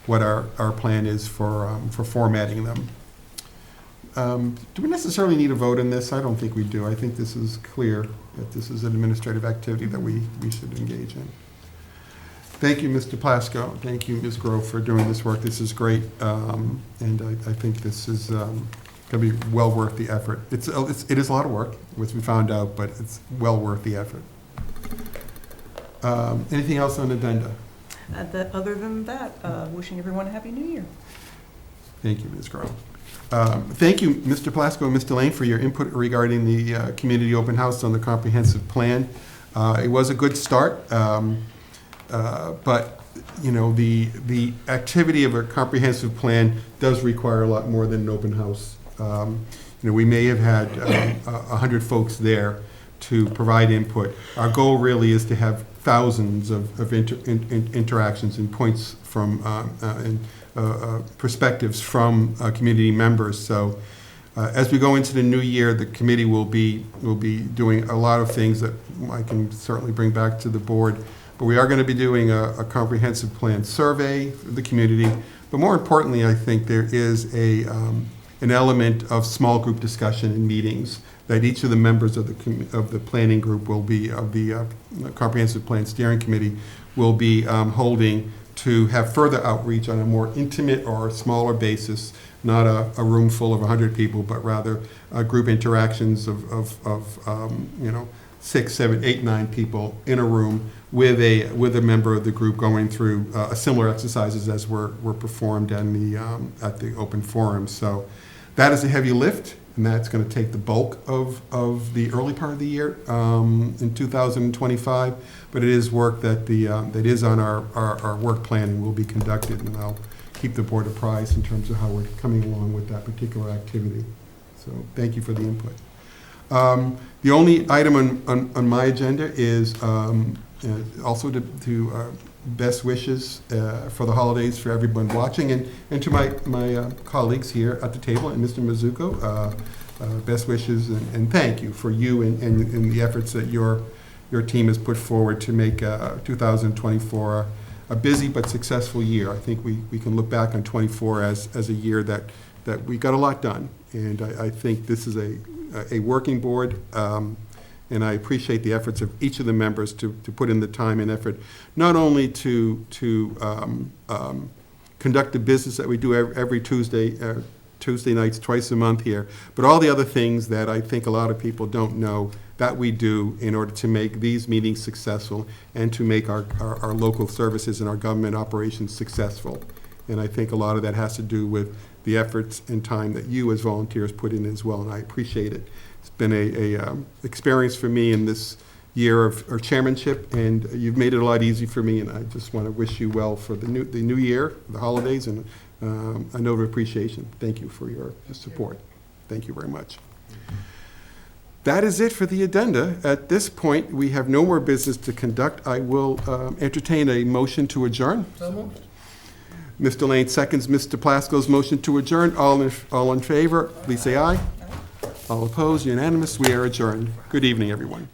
Speaker 1: what our plan is for formatting them. Do we necessarily need a vote on this? I don't think we do. I think this is clear that this is an administrative activity that we should engage in. Thank you, Mr. Plasko. Thank you, Ms. Grove, for doing this work. This is great, and I think this is going to be well worth the effort. It is a lot of work, which we found out, but it's well worth the effort. Anything else on the addenda?
Speaker 9: Other than that, wishing everyone a Happy New Year.
Speaker 1: Thank you, Ms. Grove. Thank you, Mr. Plasko and Mr. Lane, for your input regarding the community open house on the comprehensive plan. It was a good start, but, you know, the activity of a comprehensive plan does require a lot more than an open house. You know, we may have had 100 folks there to provide input. Our goal really is to have thousands of interactions and points from perspectives from community members. So as we go into the new year, the committee will be doing a lot of things that I can certainly bring back to the board. But we are going to be doing a comprehensive plan survey for the community. But more importantly, I think there is an element of small group discussion and meetings that each of the members of the planning group will be, of the comprehensive plan steering committee, will be holding to have further outreach on a more intimate or smaller basis, not a room full of 100 people, but rather group interactions of 6, 7, 8, 9 people in a room with a member of the group going through similar exercises as were performed at the open forum. So that is a heavy lift, and that's going to take the bulk of the early part of the year in 2025. But it is work that that is on our work plan and will be conducted, and I'll keep the board apprised in terms of how we're coming along with that particular activity. So thank you for the input. The only item on my agenda is also to best wishes for the holidays for everyone watching, and to my colleagues here at the table, and Mr. Mizuko, best wishes and thank you for you and the efforts that your team has put forward to make 2024 a busy but successful year. I think we can look back on 24 as a year that we got a lot done, and I think this is a working board, and I appreciate the efforts of each of the members to put in the time and effort, not only to conduct the business that we do every Tuesday nights, twice a month here, but all the other things that I think a lot of people don't know that we do in order to make these meetings successful and to make our local services and our government operations successful. And I think a lot of that has to do with the efforts and time that you as volunteers put in as well, and I appreciate it. It's been a experience for me in this year of chairmanship, and you've made it a lot easier for me, and I just want to wish you well for the new year, the holidays, and a note of appreciation. Thank you for your support. Thank you very much. That is it for the agenda. At this point, we have no more business to conduct. I will entertain a motion to adjourn.
Speaker 2: So moved.
Speaker 1: Mr. Lane seconds Mr. Plasko's motion to adjourn. All in favor, please say aye. All opposed, unanimous. We are adjourned. Good evening, everyone.